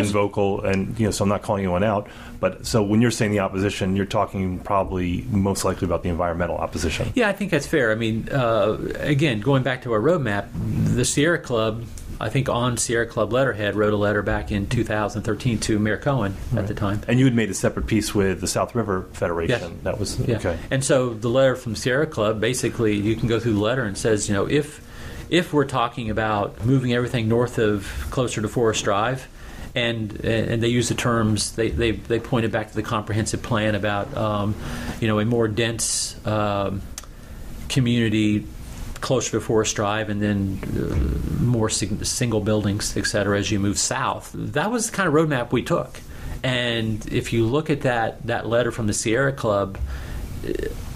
vocal, and so I'm not calling anyone out. But so when you're saying the opposition, you're talking probably most likely about the environmental opposition. Yeah, I think that's fair. I mean, again, going back to our roadmap, the Sierra Club, I think on Sierra Club letterhead, wrote a letter back in 2013 to Mayor Cohen at the time. And you had made a separate piece with the South River Federation. Yes. That was okay. And so the letter from Sierra Club, basically, you can go through the letter and says, if we're talking about moving everything north of closer to Forest Drive, and they use the terms, they pointed back to the comprehensive plan about a more dense community closer to Forest Drive, and then more single buildings, et cetera, as you move south. That was the kind of roadmap we took. And if you look at that letter from the Sierra Club,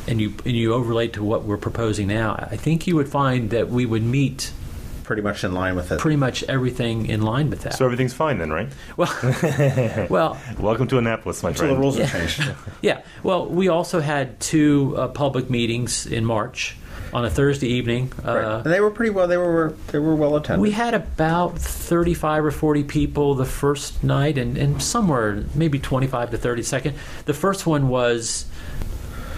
and you overlay to what we're proposing now, I think you would find that we would meet pretty much in line with it. Pretty much everything in line with that. So everything's fine then, right? Well, welcome to Annapolis, my friend. So the rules have changed. Yeah. Well, we also had 2 public meetings in March on a Thursday evening. And they were pretty well. They were well attended. We had about 35 or 40 people the first night, and somewhere maybe 25 to 30 second. The first one was.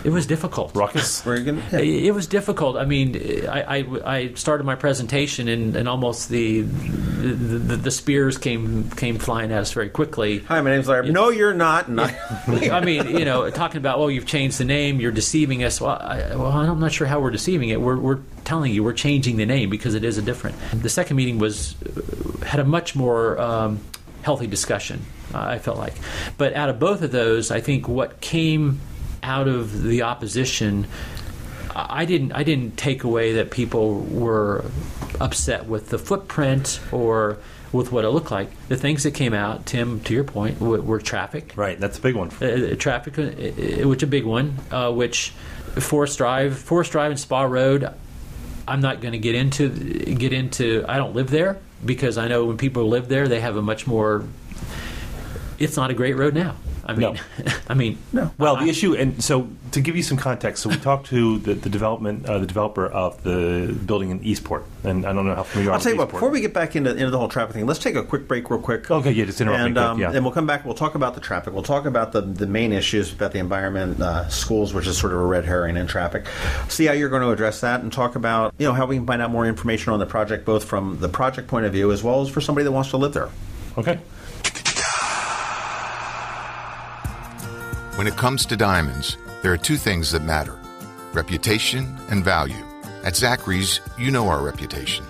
It was difficult. Ruckus? It was difficult. I mean, I started my presentation, and almost the spears came flying at us very quickly. Hi, my name's Larry. No, you're not. I mean, talking about, you've changed the name, you're deceiving us. Well, I'm not sure how we're deceiving it. We're telling you we're changing the name because it is a different. The second meeting had a much more healthy discussion, I felt like. But out of both of those, I think what came out of the opposition, I didn't take away that people were upset with the footprint or with what it looked like. The things that came out, Tim, to your point, were traffic. Right, that's a big one. Traffic, which a big one. Which Forest Drive and Spa Road, I'm not going to get into. I don't live there because I know when people live there, they have a much more. It's not a great road now. No. Well, the issue, and so to give you some context, so we talked to the developer of the building in Eastport, and I don't know how familiar you are. I'll tell you what. Eastport. Before we get back into the whole traffic thing, let's take a quick break, real quick. Okay, yeah, just interrupt me quick, yeah. And we'll come back. We'll talk about the traffic. We'll talk about the main issues about the environment, schools, which is sort of a red herring in traffic. See how you're going to address that, and talk about how we can find out more information on the project, both from the project point of view as well as for somebody that wants to live there. Okay. When it comes to diamonds, there are two things that matter: reputation and value. At Zachary's, you know our reputation.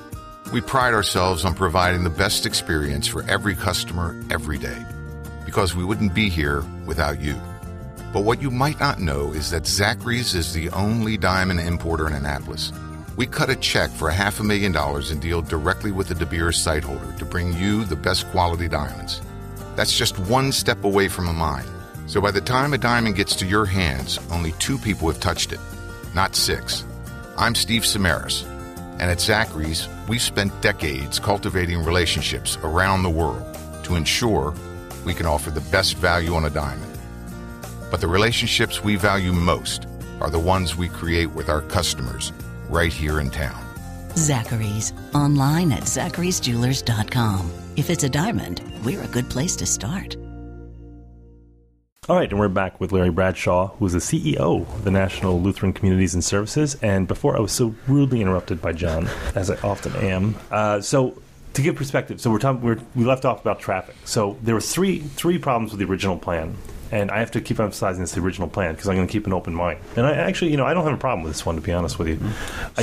We pride ourselves on providing the best experience for every customer every day, because we wouldn't be here without you. But what you might not know is that Zachary's is the only diamond importer in Annapolis. We cut a check for $500,000 and deal directly with the De Beers site holder to bring you the best quality diamonds. That's just one step away from a mine. So by the time a diamond gets to your hands, only 2 people have touched it, not 6. I'm Steve Samaras, and at Zachary's, we've spent decades cultivating relationships around the world to ensure we can offer the best value on a diamond. But the relationships we value most are the ones we create with our customers right here in town. Zachary's, online at zacharysjewelers.com. If it's a diamond, we're a good place to start. All right, and we're back with Larry Bradshaw, who is the CEO of the National Lutheran Communities and Services. And before I was so rudely interrupted by John, as I often am. So to give perspective, so we left off about traffic. So there were three problems with the original plan. And I have to keep emphasizing this original plan because I'm going to keep an open mind. And I actually, I don't have a problem with this one, to be honest with you.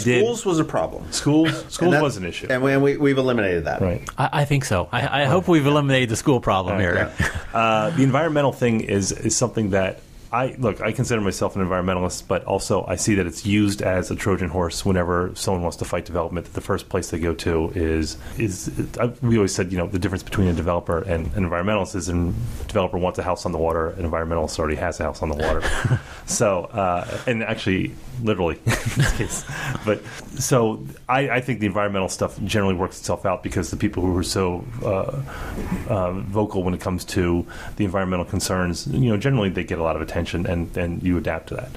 Schools was a problem. Schools was an issue. And we've eliminated that. Right. I think so. I hope we've eliminated the school problem here. Yeah. The environmental thing is something that I consider myself an environmentalist, but also I see that it's used as a Trojan horse whenever someone wants to fight development. That the first place they go to is we always said, the difference between a developer and an environmentalist is a developer wants a house on the water, an environmentalist already has a house on the water. So, and actually, literally in this case. But so I think the environmental stuff generally works itself out because the people who are so vocal when it comes to the environmental concerns, generally they get a lot of attention. And you adapt to that.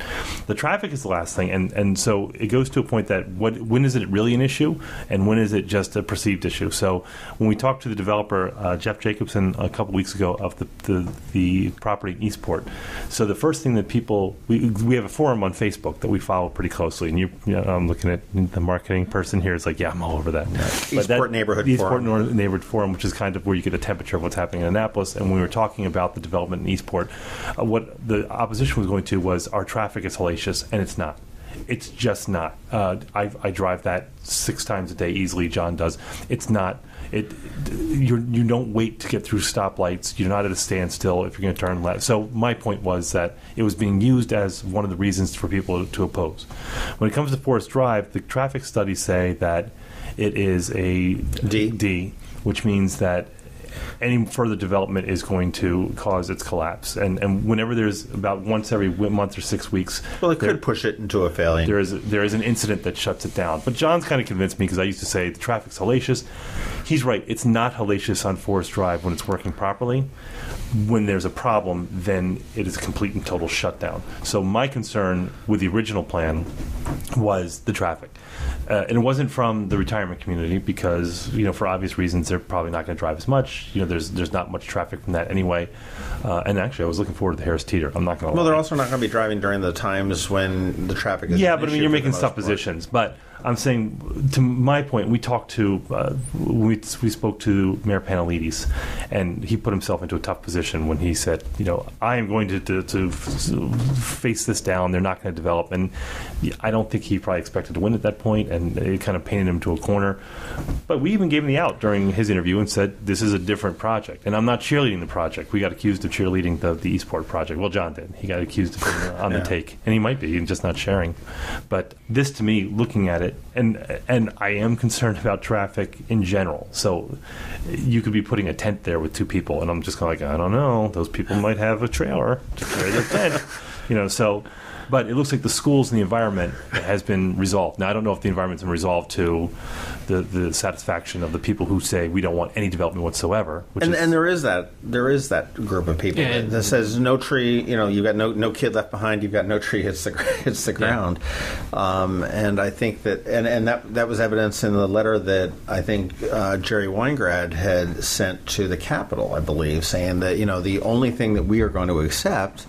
The traffic is the last thing, and so it goes to a point that when is it really an issue, and when is it just a perceived issue? So when we talked to the developer Jeff Jacobson a couple weeks ago of the property in Eastport, so the first thing that people we have a forum on Facebook that we follow pretty closely, and I'm looking at the marketing person here. It's like, yeah, I'm all over that. Eastport Neighborhood Forum, which is kind of where you get a temperature of what's happening in Annapolis. And when we were talking about the development in Eastport, what the opposition was going to was our traffic is hellacious, and it's not. It's just not. I drive that 6 times a day easily. John does. It's not. You don't wait to get through stoplights. You're not at a standstill if you're going to turn left. So my point was that it was being used as one of the reasons for people to oppose. When it comes to Forest Drive, the traffic studies say that it is a D, which means that any further development is going to cause its collapse. And whenever there's about once every month or 6 weeks... Well, it could push it into a failure. There is an incident that shuts it down. But John's kind of convinced me because I used to say the traffic's hellacious. He's right. It's not hellacious on Forest Drive when it's working properly. When there's a problem, then it is a complete and total shutdown. So my concern with the original plan was the traffic. And it wasn't from the retirement community because, for obvious reasons, they're probably not going to drive as much. There's not much traffic from that anyway. And actually, I was looking forward to the Harris Teeter. I'm not going to lie. Well, they're also not going to be driving during the times when the traffic is Yeah, but you're making suppositions. But I'm saying, to my point, we talked to, we spoke to Mayor Panelides, and he put himself into a tough position when he said, I am going to face this down. They're not going to develop. And I don't think he probably expected to win at that point, and it kind of painted him to a corner. But we even gave him the out during his interview and said, this is a different project. And I'm not cheerleading the project. We got accused of cheerleading the Eastport project. Well, John did. He got accused of being on the take. And he might be, and just not sharing. But this, to me, looking at it, and I am concerned about traffic in general. So you could be putting a tent there with 2 people, and I'm just kind of like, I don't know. Those people might have a trailer to carry their tent. So, but it looks like the schools and the environment has been resolved. Now, I don't know if the environment's been resolved to the satisfaction of the people who say we don't want any development whatsoever. And there is that group of people that says no tree. You've got no kid left behind. You've got no tree hits the ground. And I think that was evidence in the letter that I think Jerry Weingrad had sent to the Capitol, I believe, saying that the only thing that we are going to accept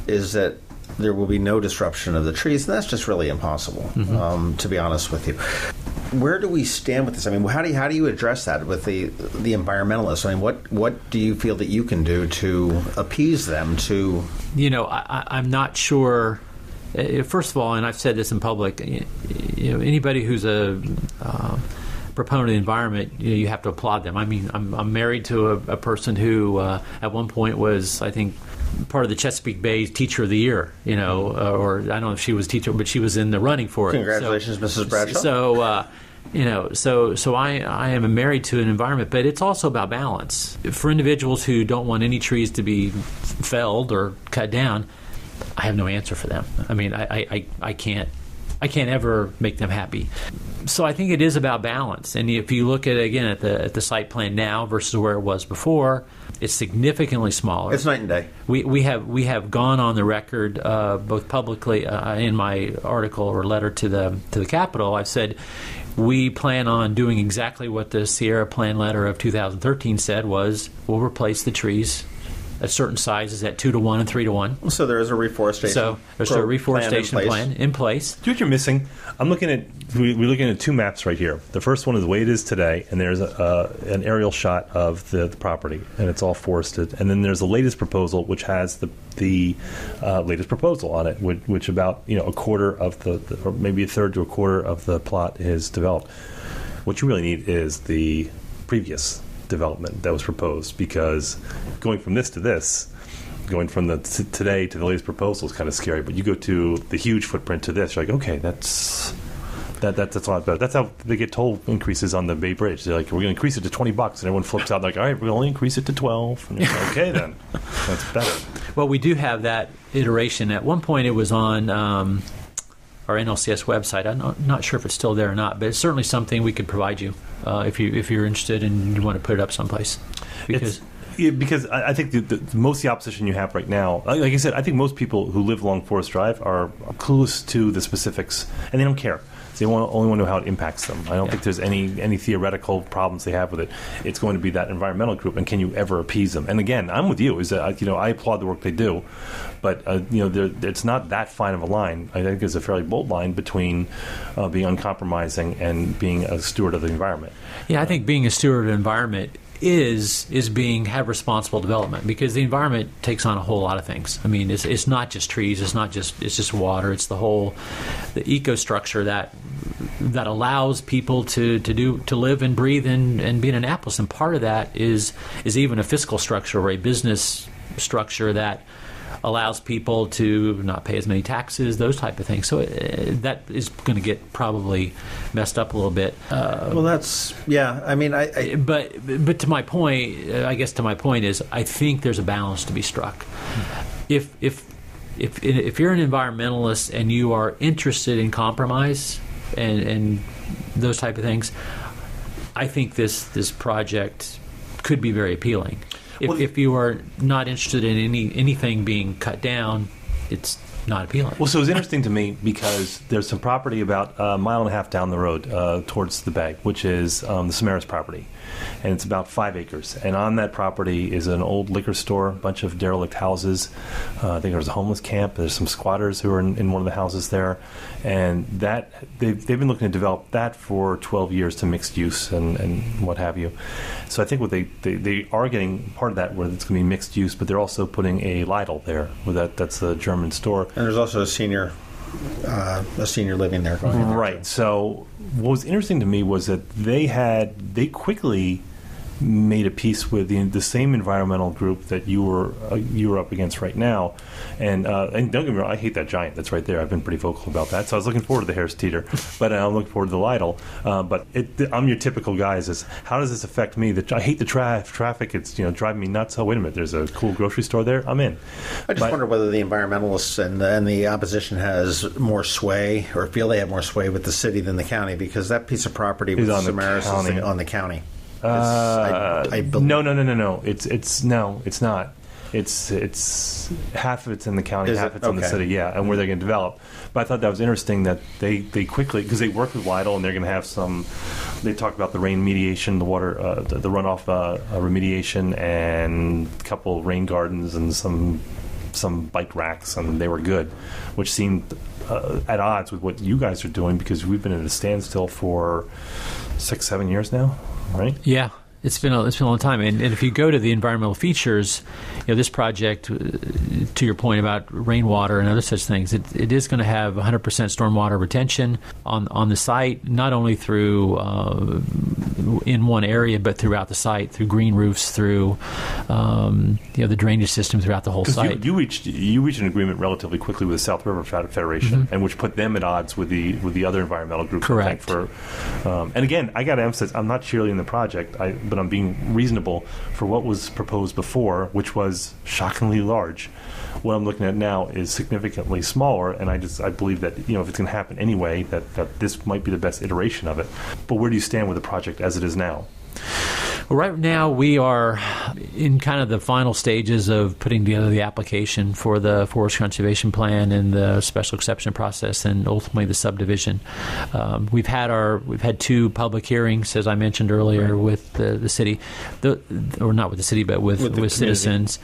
is that there will be no disruption of the trees, and that's just really impossible, to be honest with you. Where do we stand with this? I mean, how do you address that with the environmentalists? I mean, what do you feel that you can do to appease them? I'm not sure. First of all, and I've said this in public, anybody who's a proponent of the environment, you have to applaud them. I mean, I'm married to a person who at one point was, I think, part of the Chesapeake Bay Teacher of the Year, or I don't know if she was teacher, but she was in the running for it. Congratulations, Mrs. Bradshaw. So I am married to an environment, but it's also about balance. For individuals who don't want any trees to be felled or cut down, I have no answer for them. I mean, I can't ever make them happy. So I think it is about balance. And if you look at the site plan now versus where it was before, it's significantly smaller. It's night and day. We have gone on the record both publicly in my article or letter to the Capitol. I've said we plan on doing exactly what the Sierra Plan letter of 2013 said was we'll replace the trees at certain sizes at 2-to-1 and 3-to-1. So there is a reforestation. So there's a reforestation plan in place. Do you know what you're missing? We're looking at two maps right here. The first one is the way it is today, and there's an aerial shot of the property, and it's all forested. And then there's the latest proposal, which has the latest proposal on it, which about a quarter of or maybe a third to a quarter of the plot is developed. What you really need is the previous development that was proposed, because going from this to this, going from the today to the latest proposal is kind of scary. But you go to the huge footprint to this, you're like, okay, that's a lot better. That's how they get toll increases on the Bay Bridge. They're like, we're going to increase it to $20, and everyone flips out like, all right, we'll only increase it to 12. And you're like, okay, then that's better. Well, we do have that iteration. At one point, it was on our NLCS website. I'm not sure if it's still there or not, but it's certainly something we could provide you if you're interested and you want to put it up someplace. Because I think most of the opposition you have right now, like I said, I think most people who live along Forest Drive are clueless to the specifics, and they don't care. They only want to know how it impacts them. I don't think there's any theoretical problems they have with it. It's going to be that environmental group, and can you ever appease them? And again, I'm with you. Is that I applaud the work they do, but it's not that fine of a line. I think it's a fairly bold line between being uncompromising and being a steward of the environment. Yeah, I think being a steward of the environment is have responsible development, because the environment takes on a whole lot of things. I mean, it's not just trees, it's just water, it's the ecostructure that allows people to live and breathe and be in Annapolis. And part of that is even a fiscal structure or a business structure that allows people to not pay as many taxes, those type of things. So that is going to get probably messed up a little bit. Well, that's I mean, but to my point, I guess to my point is I think there's a balance to be struck. If you're an environmentalist and you are interested in compromise and those type of things, I think this project could be very appealing. If you are not interested in anything being cut down, it's not appealing. Well, so it's interesting to me because there's some property about a mile and a half down the road towards the bay, which is the Samaras property. And it's about 5 acres. And on that property is an old liquor store, a bunch of derelict houses. I think there's a homeless camp. There's some squatters who are in one of the houses there. And that they've been looking to develop that for 12 years to mixed use and what have you. So I think what they are getting part of that where it's going to be mixed use, but they're also putting a Lidl there. That's a German store. And there's also a senior living there going on. Right. So what was interesting to me was that they quickly made a peace with the same environmental group that you were up against right now, and don't get me wrong, I hate that giant that's right there. I've been pretty vocal about that, so I was looking forward to the Harris Teeter, but I'm looking forward to the Lidl. But I'm your typical guy. Is how does this affect me? I hate the traffic. It's driving me nuts. Oh, wait a minute, there's a cool grocery store there. I'm in. I just wonder whether the environmentalists and the opposition has more sway, or feel they have more sway with the city than the county, because that piece of property with Samaras is on the county. I believe. No. It's not. It's half of it's in the county, half it's in the city. Yeah, and where they're going to develop. But I thought that was interesting that they quickly, because they work with Lidl and they're going to have some. They talk about the rain mediation, the water, the runoff remediation, and a couple rain gardens and some bike racks, and they were good, which seemed at odds with what you guys are doing, because we've been at a standstill for 6-7 years now. Right? Yeah, it's been a long time. And if you go to the environmental features, this project, to your point about rainwater and other such things, it is going to have 100% stormwater retention on the site, not only through in one area, but throughout the site, through green roofs, through the drainage system throughout the whole site. You reached an agreement relatively quickly with the South River Federation, and which put them at odds with the other environmental groups. Correct. And again, I got to emphasize, I'm not cheerleading the project, but I'm being reasonable for what was proposed before, which was shockingly large. What I'm looking at now is significantly smaller, and I believe that if it's going to happen anyway, that this might be the best iteration of it. But where do you stand with the project as it is now? Well, right now we are in kind of the final stages of putting together the application for the Forest Conservation Plan and the special exception process, and ultimately the subdivision. We've had 2 public hearings, as I mentioned earlier, with the city, or not with the city, but with citizens.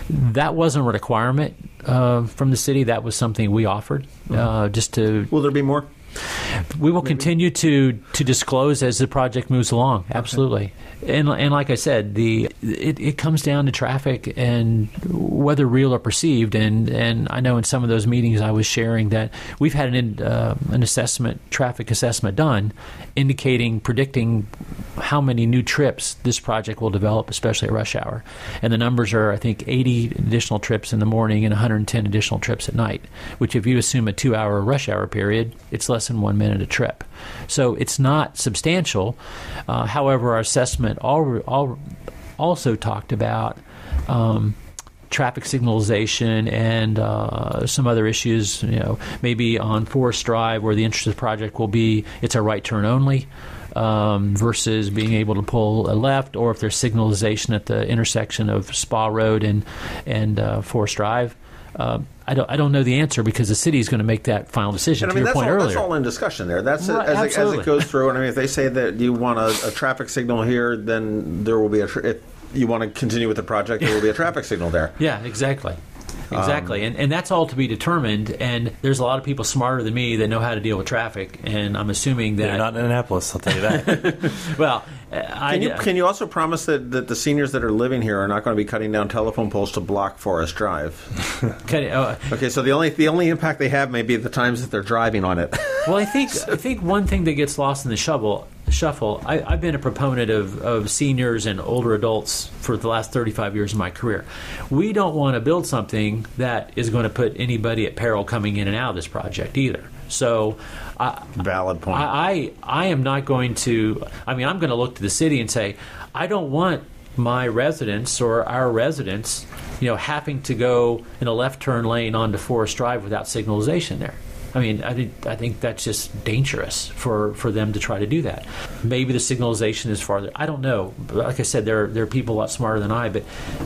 That wasn't a requirement from the city. That was something we offered just to. Will there be more? We will continue to disclose as the project moves along. Absolutely. And like I said, it comes down to traffic and whether real or perceived. And I know in some of those meetings I was sharing that we've had an traffic assessment done, predicting how many new trips this project will develop, especially at rush hour. And the numbers are, I think, 80 additional trips in the morning and 110 additional trips at night, which if you assume a 2-hour rush hour period, it's less than 1 minute a trip. So it's not substantial. However, our assessment also talked about traffic signalization and some other issues, maybe on Forest Drive where the interest of the project will be it's a right turn only versus being able to pull a left, or if there's signalization at the intersection of Spa Road and Forest Drive. I don't know the answer because the city is going to make that final decision. To your point earlier, that's all in discussion there. That's right, as it goes through. And if they say that you want a traffic signal here, then there will be if you want to continue with the project, there will be a traffic signal there. Yeah, exactly. And that's all to be determined. And there's a lot of people smarter than me that know how to deal with traffic. And I'm assuming that they're not in Annapolis. I'll tell you that. Well, can you also promise that the seniors that are living here are not going to be cutting down telephone poles to block Forest Drive? Okay, so the only impact they have may be the times that they're driving on it. Well, I think one thing that gets lost in the shuffle. I've been a proponent of seniors and older adults for the last 35 years of my career. We don't want to build something that is going to put anybody at peril coming in and out of this project either. So, valid point. I am not going to. I'm going to look to the city and say, I don't want my residents or our residents, having to go in a left turn lane onto Forest Drive without signalization there. I think that's just dangerous for them to try to do that. Maybe the signalization is farther. I don't know. Like I said, there are people a lot smarter than I, but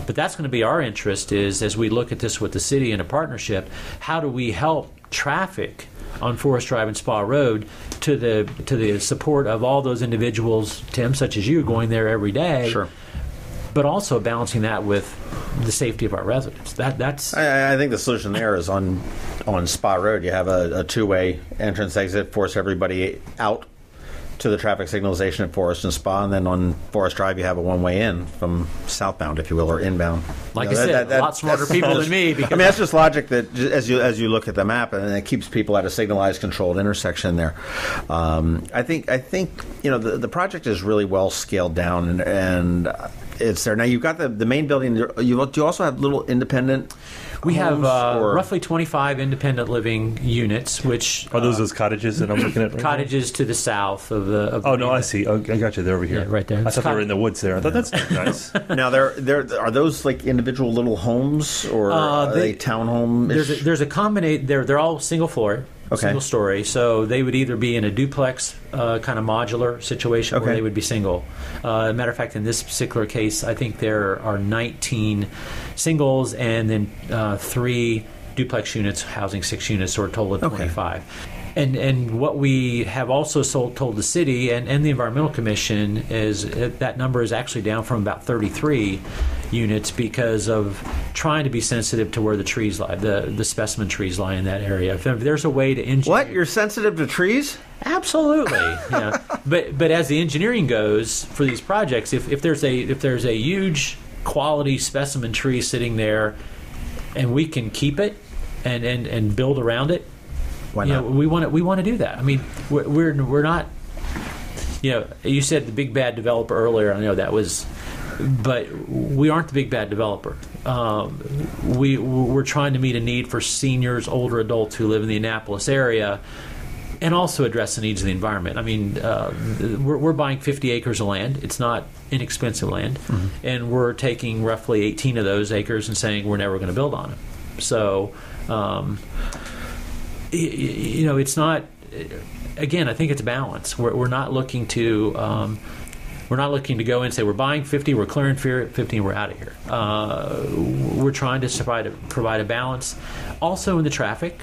that's going to be our interest is as we look at this with the city in a partnership, how do we help traffic on Forest Drive and Spa Road to the support of all those individuals, Tim, such as you, going there every day. Sure. But also balancing that with the safety of our residents. That's. I think the solution there is on Spa Road. You have a 2-way entrance exit, force everybody out to the traffic signalization at Forest and Spa, and then on Forest Drive you have a one-way in from southbound, if you will, or inbound. Like I said, a lot smarter people than me. Because that's just logic that as you look at the map, and it keeps people at a signalized, controlled intersection there. I think the project is really well scaled down, and it's there now. You've got the main building. Do you also have little independent? We have roughly 25 independent living units, which are those cottages that I'm looking at? Right cottages now? To the south of the. No, I see. Oh, I got you. They're over here, right there. I thought they were in the woods there. I thought that's nice. Now, are those like individual little homes, or are they townhome? There's a combination. They're all single floor. Okay. Single story, so they would either be in a duplex kind of modular situation, or they would be single. Matter of fact, in this particular case, I think there are 19 singles and then 3 duplex units housing 6 units, or a total of 25. And what we have also told the city and the Environmental Commission is that number is actually down from about 33 units because of trying to be sensitive to where the trees lie, the specimen trees lie in that area. If there's a way to engineer... What? You're sensitive to trees? Absolutely. Yeah. But as the engineering goes for these projects, if there's a huge quality specimen tree sitting there and we can keep it and build around it, why not? We want to do that. I mean, we're not. You said the big bad developer earlier. I know that was, but we aren't the big bad developer. We're trying to meet a need for seniors, older adults who live in the Annapolis area, and also address the needs of the environment. I mean, we're buying 50 acres of land. It's not inexpensive land, and we're taking roughly 18 of those acres and saying we're never going to build on them. So. It's not. Again, I think it's a balance. We're not looking to. We're not looking to go and say we're buying 50, we're clearing 50, and we're out of here. We're trying to provide a balance. Also in the traffic,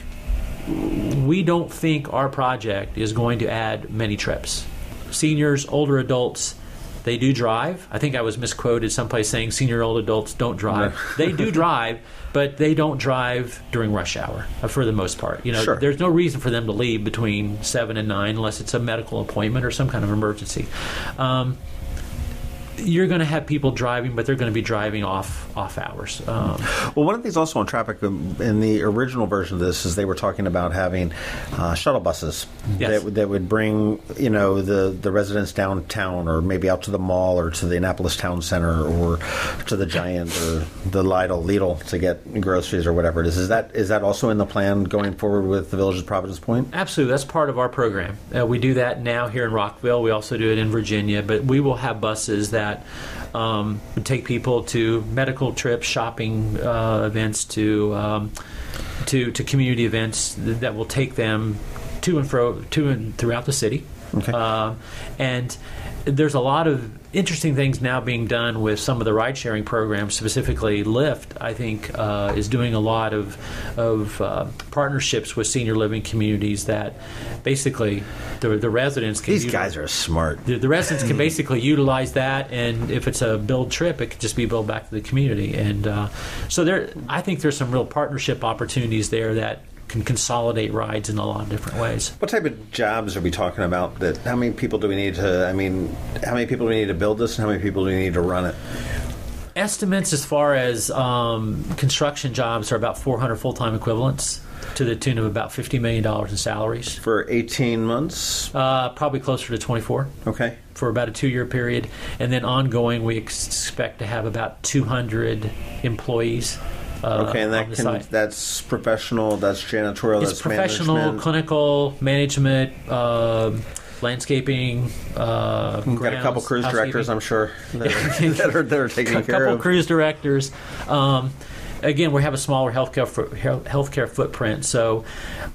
we don't think our project is going to add many trips. Seniors, older adults, they do drive. I think I was misquoted someplace saying senior old adults don't drive. No. They do drive, but they don't drive during rush hour for the most part. Sure. There's no reason for them to leave between 7 and 9 unless it's a medical appointment or some kind of emergency. You're going to have people driving, but they're going to be driving off hours. Well, one of the things also on traffic in the original version of this is they were talking about having shuttle buses that would bring the residents downtown, or maybe out to the mall, or to the Annapolis Town Center, or to the Giant or the Lidl to get groceries or whatever it is. Is that also in the plan going forward with the Village of Providence Point? Absolutely, that's part of our program. We do that now here in Rockville. We also do it in Virginia, but we will have buses that would take people to medical trips, shopping events, to community events that will take them to and throughout the city. Okay. And there's a lot of interesting things now being done with some of the ride-sharing programs, specifically Lyft, I think, is doing a lot of partnerships with senior living communities that basically the residents can... These guys are smart. The residents can basically utilize that, and if it's a billed trip, it could just be billed back to the community. And so I think there's some real partnership opportunities there that can consolidate rides in a lot of different ways. What type of jobs are we talking about? How many people do we need to? How many people do we need to build this, and how many people do we need to run it? Estimates as far as construction jobs are about 400 full-time equivalents, to the tune of about $50 million in salaries. For 18 months? Probably closer to 24. Okay. For about a 2-year period. And then ongoing, we expect to have about 200 employees. Okay, and that's professional, that's janitorial, it's that's professional, management. Clinical, management, landscaping. We've got a couple cruise directors, I'm sure, that are taking care of. A couple cruise directors. Again, we have a smaller healthcare footprint, so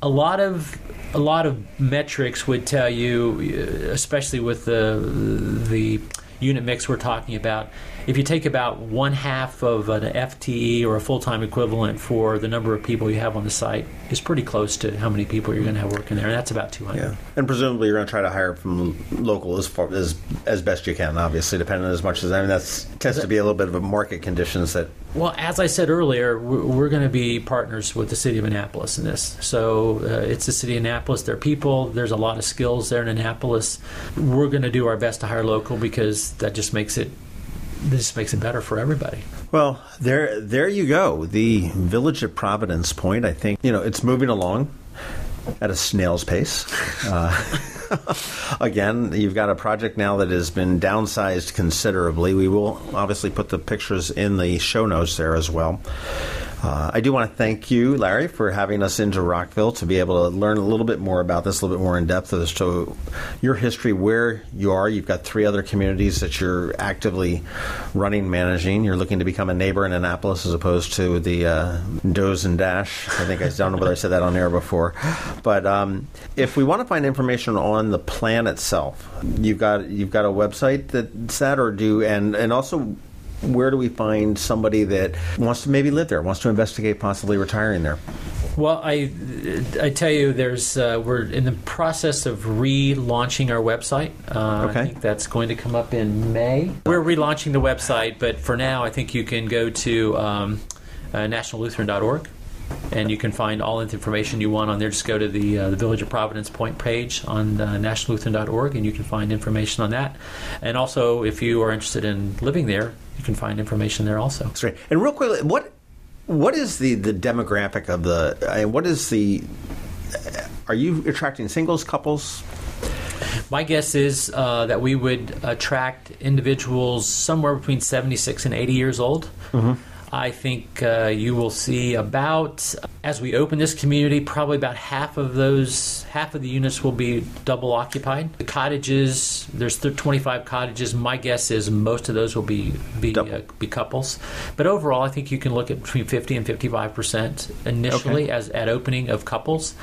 a lot of metrics would tell you, especially with the unit mix we're talking about, if you take about 1/2 of an FTE or a full-time equivalent for the number of people you have on the site, is pretty close to how many people you're going to have working there, and that's about 200. Yeah, and presumably you're going to try to hire from local as best you can, obviously, depending on as much as, I mean, that tends to be a little bit of a market conditions that... Well, as I said earlier, we're going to be partners with the city of Annapolis in this. So it's the city of Annapolis, their people, there's a lot of skills there in Annapolis. We're going to do our best to hire local because that just makes it better for everybody. Well, there you go. The village of Providence Point, I think, it's moving along at a snail's pace. Again, you've got a project now that has been downsized considerably. We will obviously put the pictures in the show notes there as well. I do want to thank you, Larry, for having us into Rockville to be able to learn a little bit more about this, a little bit more in depth as to your history, where you are. You've got 3 other communities that you're actively running, managing. You're looking to become a neighbor in Annapolis as opposed to the Doze and Dash. I don't know whether I said that on air before. But if we want to find information on the plan itself, you've got a website that's that, or and also, where do we find somebody that wants to maybe live there, wants to investigate possibly retiring there? Well, I tell you, we're in the process of relaunching our website. Okay. I think that's going to come up in May. We're relaunching the website, but for now, I think you can go to nationallutheran.org. And you can find all the information you want on there. Just go to the Village of Providence Point page on nationallutheran.org, and you can find information on that. And also, if you are interested in living there, you can find information there also. That's right. And real quickly, what is the demographic of are you attracting singles, couples? My guess is that we would attract individuals somewhere between 76 and 80 years old. Mm-hmm. I think you will see about, as we open this community, probably about half of the units will be double occupied. The cottages, there's 25 cottages. My guess is most of those will be couples. But overall, I think you can look at between 50 and 55% initially as at opening of couples.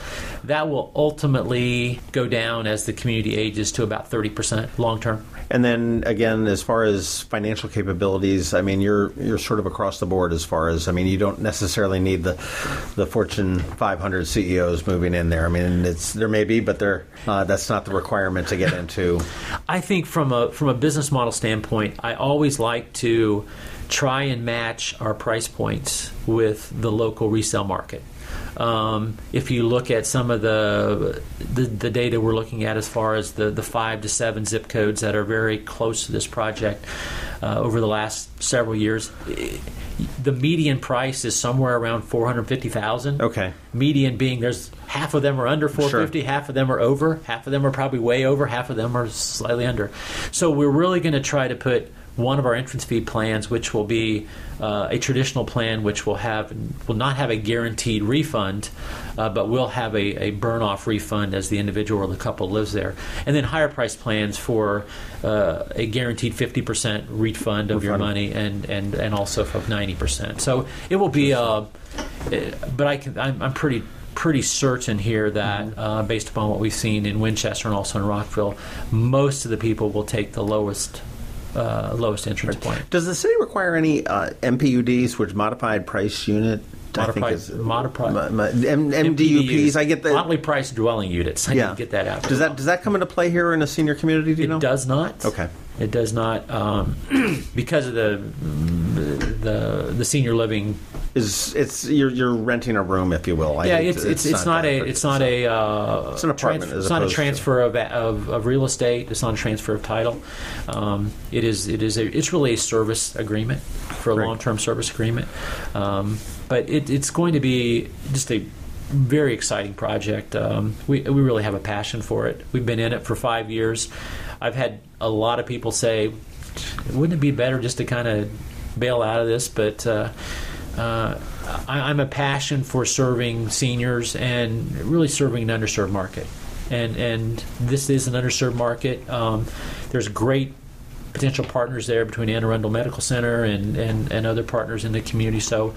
That will ultimately go down as the community ages to about 30% long term. And then again, as far as financial capabilities, I mean, you're sort of across the board as far as, I mean, you don't necessarily need the Fortune 500 CEOs moving in there. I mean, there may be, but that's not the requirement to get into. I think from a business model standpoint, I always like to try and match our price points with the local resale market. If you look at some of the data we're looking at as far as the 5 to 7 zip codes that are very close to this project over the last several years, the median price is somewhere around $450,000. Okay. Median being there's half of them are under $450,000, sure. Half of them are over, half of them are probably way over, half of them are slightly under. So we're really going to try to put one of our entrance fee plans, which will be a traditional plan, which will not have a guaranteed refund, but will have a burn-off refund as the individual or the couple lives there. And then higher price plans for a guaranteed 50% refund of your money and also for 90%. So it will be, but I'm pretty certain here that based upon what we've seen in Winchester and also in Rockville, most of the people will take the lowest entrance point. Does the city require any MPUDs, which modified price unit? MDUPs. I get the moderately priced dwelling units. I need to get that out. Does that come into play here in a senior community? Do you know? It does not. Okay. It does not because of the senior living. You're renting a room, if you will. It's not an apartment. It's not a transfer of real estate. It's not a transfer of title. It's really a service agreement for a long-term service agreement. But it's going to be just a very exciting project. We really have a passion for it. We've been in it for 5 years. I've had a lot of people say, wouldn't it be better just to kind of bail out of this? But I'm a passion for serving seniors and really serving an underserved market. And this is an underserved market. There's great potential partners there between Anne Arundel Medical Center and other partners in the community. So,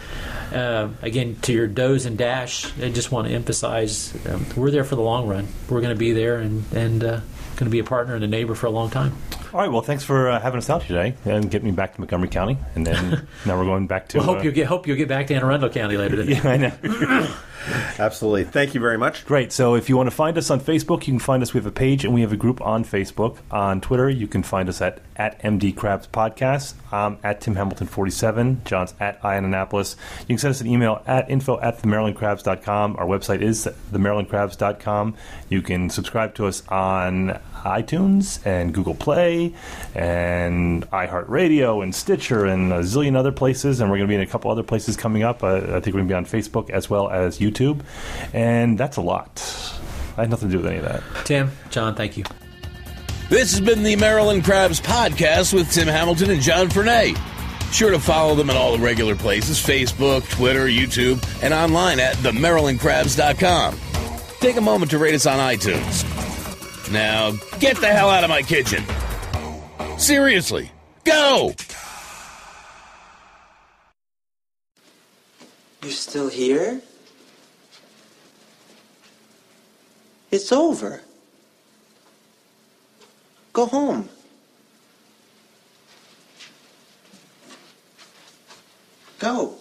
again, to your Doze and Dash, I just want to emphasize we're there for the long run. We're going to be there and going to be a partner and a neighbor for a long time. All right. Well, thanks for having us out today and getting me back to Montgomery County, and then now we're going back to. Well, hope you'll get back to Anne Arundel County later today. Yeah, I know. Absolutely. Thank you very much. Great. So if you want to find us on Facebook, you can find us. We have a page, and we have a group on Facebook. On Twitter, you can find us at MD Krabs Podcast. I'm at Tim Hamilton 47. John's at Annapolis. You can send us an email at info@themarylandcrabs.com. Our website is themarylandcrabs.com. You can subscribe to us on iTunes and Google Play and iHeartRadio and Stitcher and a zillion other places, and we're going to be in a couple other places coming up. I think we're going to be on Facebook as well as YouTube, and that's a lot. I had nothing to do with any of that. Tim, John, thank you. This has been the Maryland Krabs Podcast with Tim Hamilton and John Fernay. Sure to follow them at all the regular places, Facebook, Twitter, YouTube, and online at themarylandcrabs.com. Take a moment to rate us on iTunes. Now, get the hell out of my kitchen. Seriously, go! You're still here? It's over. Go home. Go.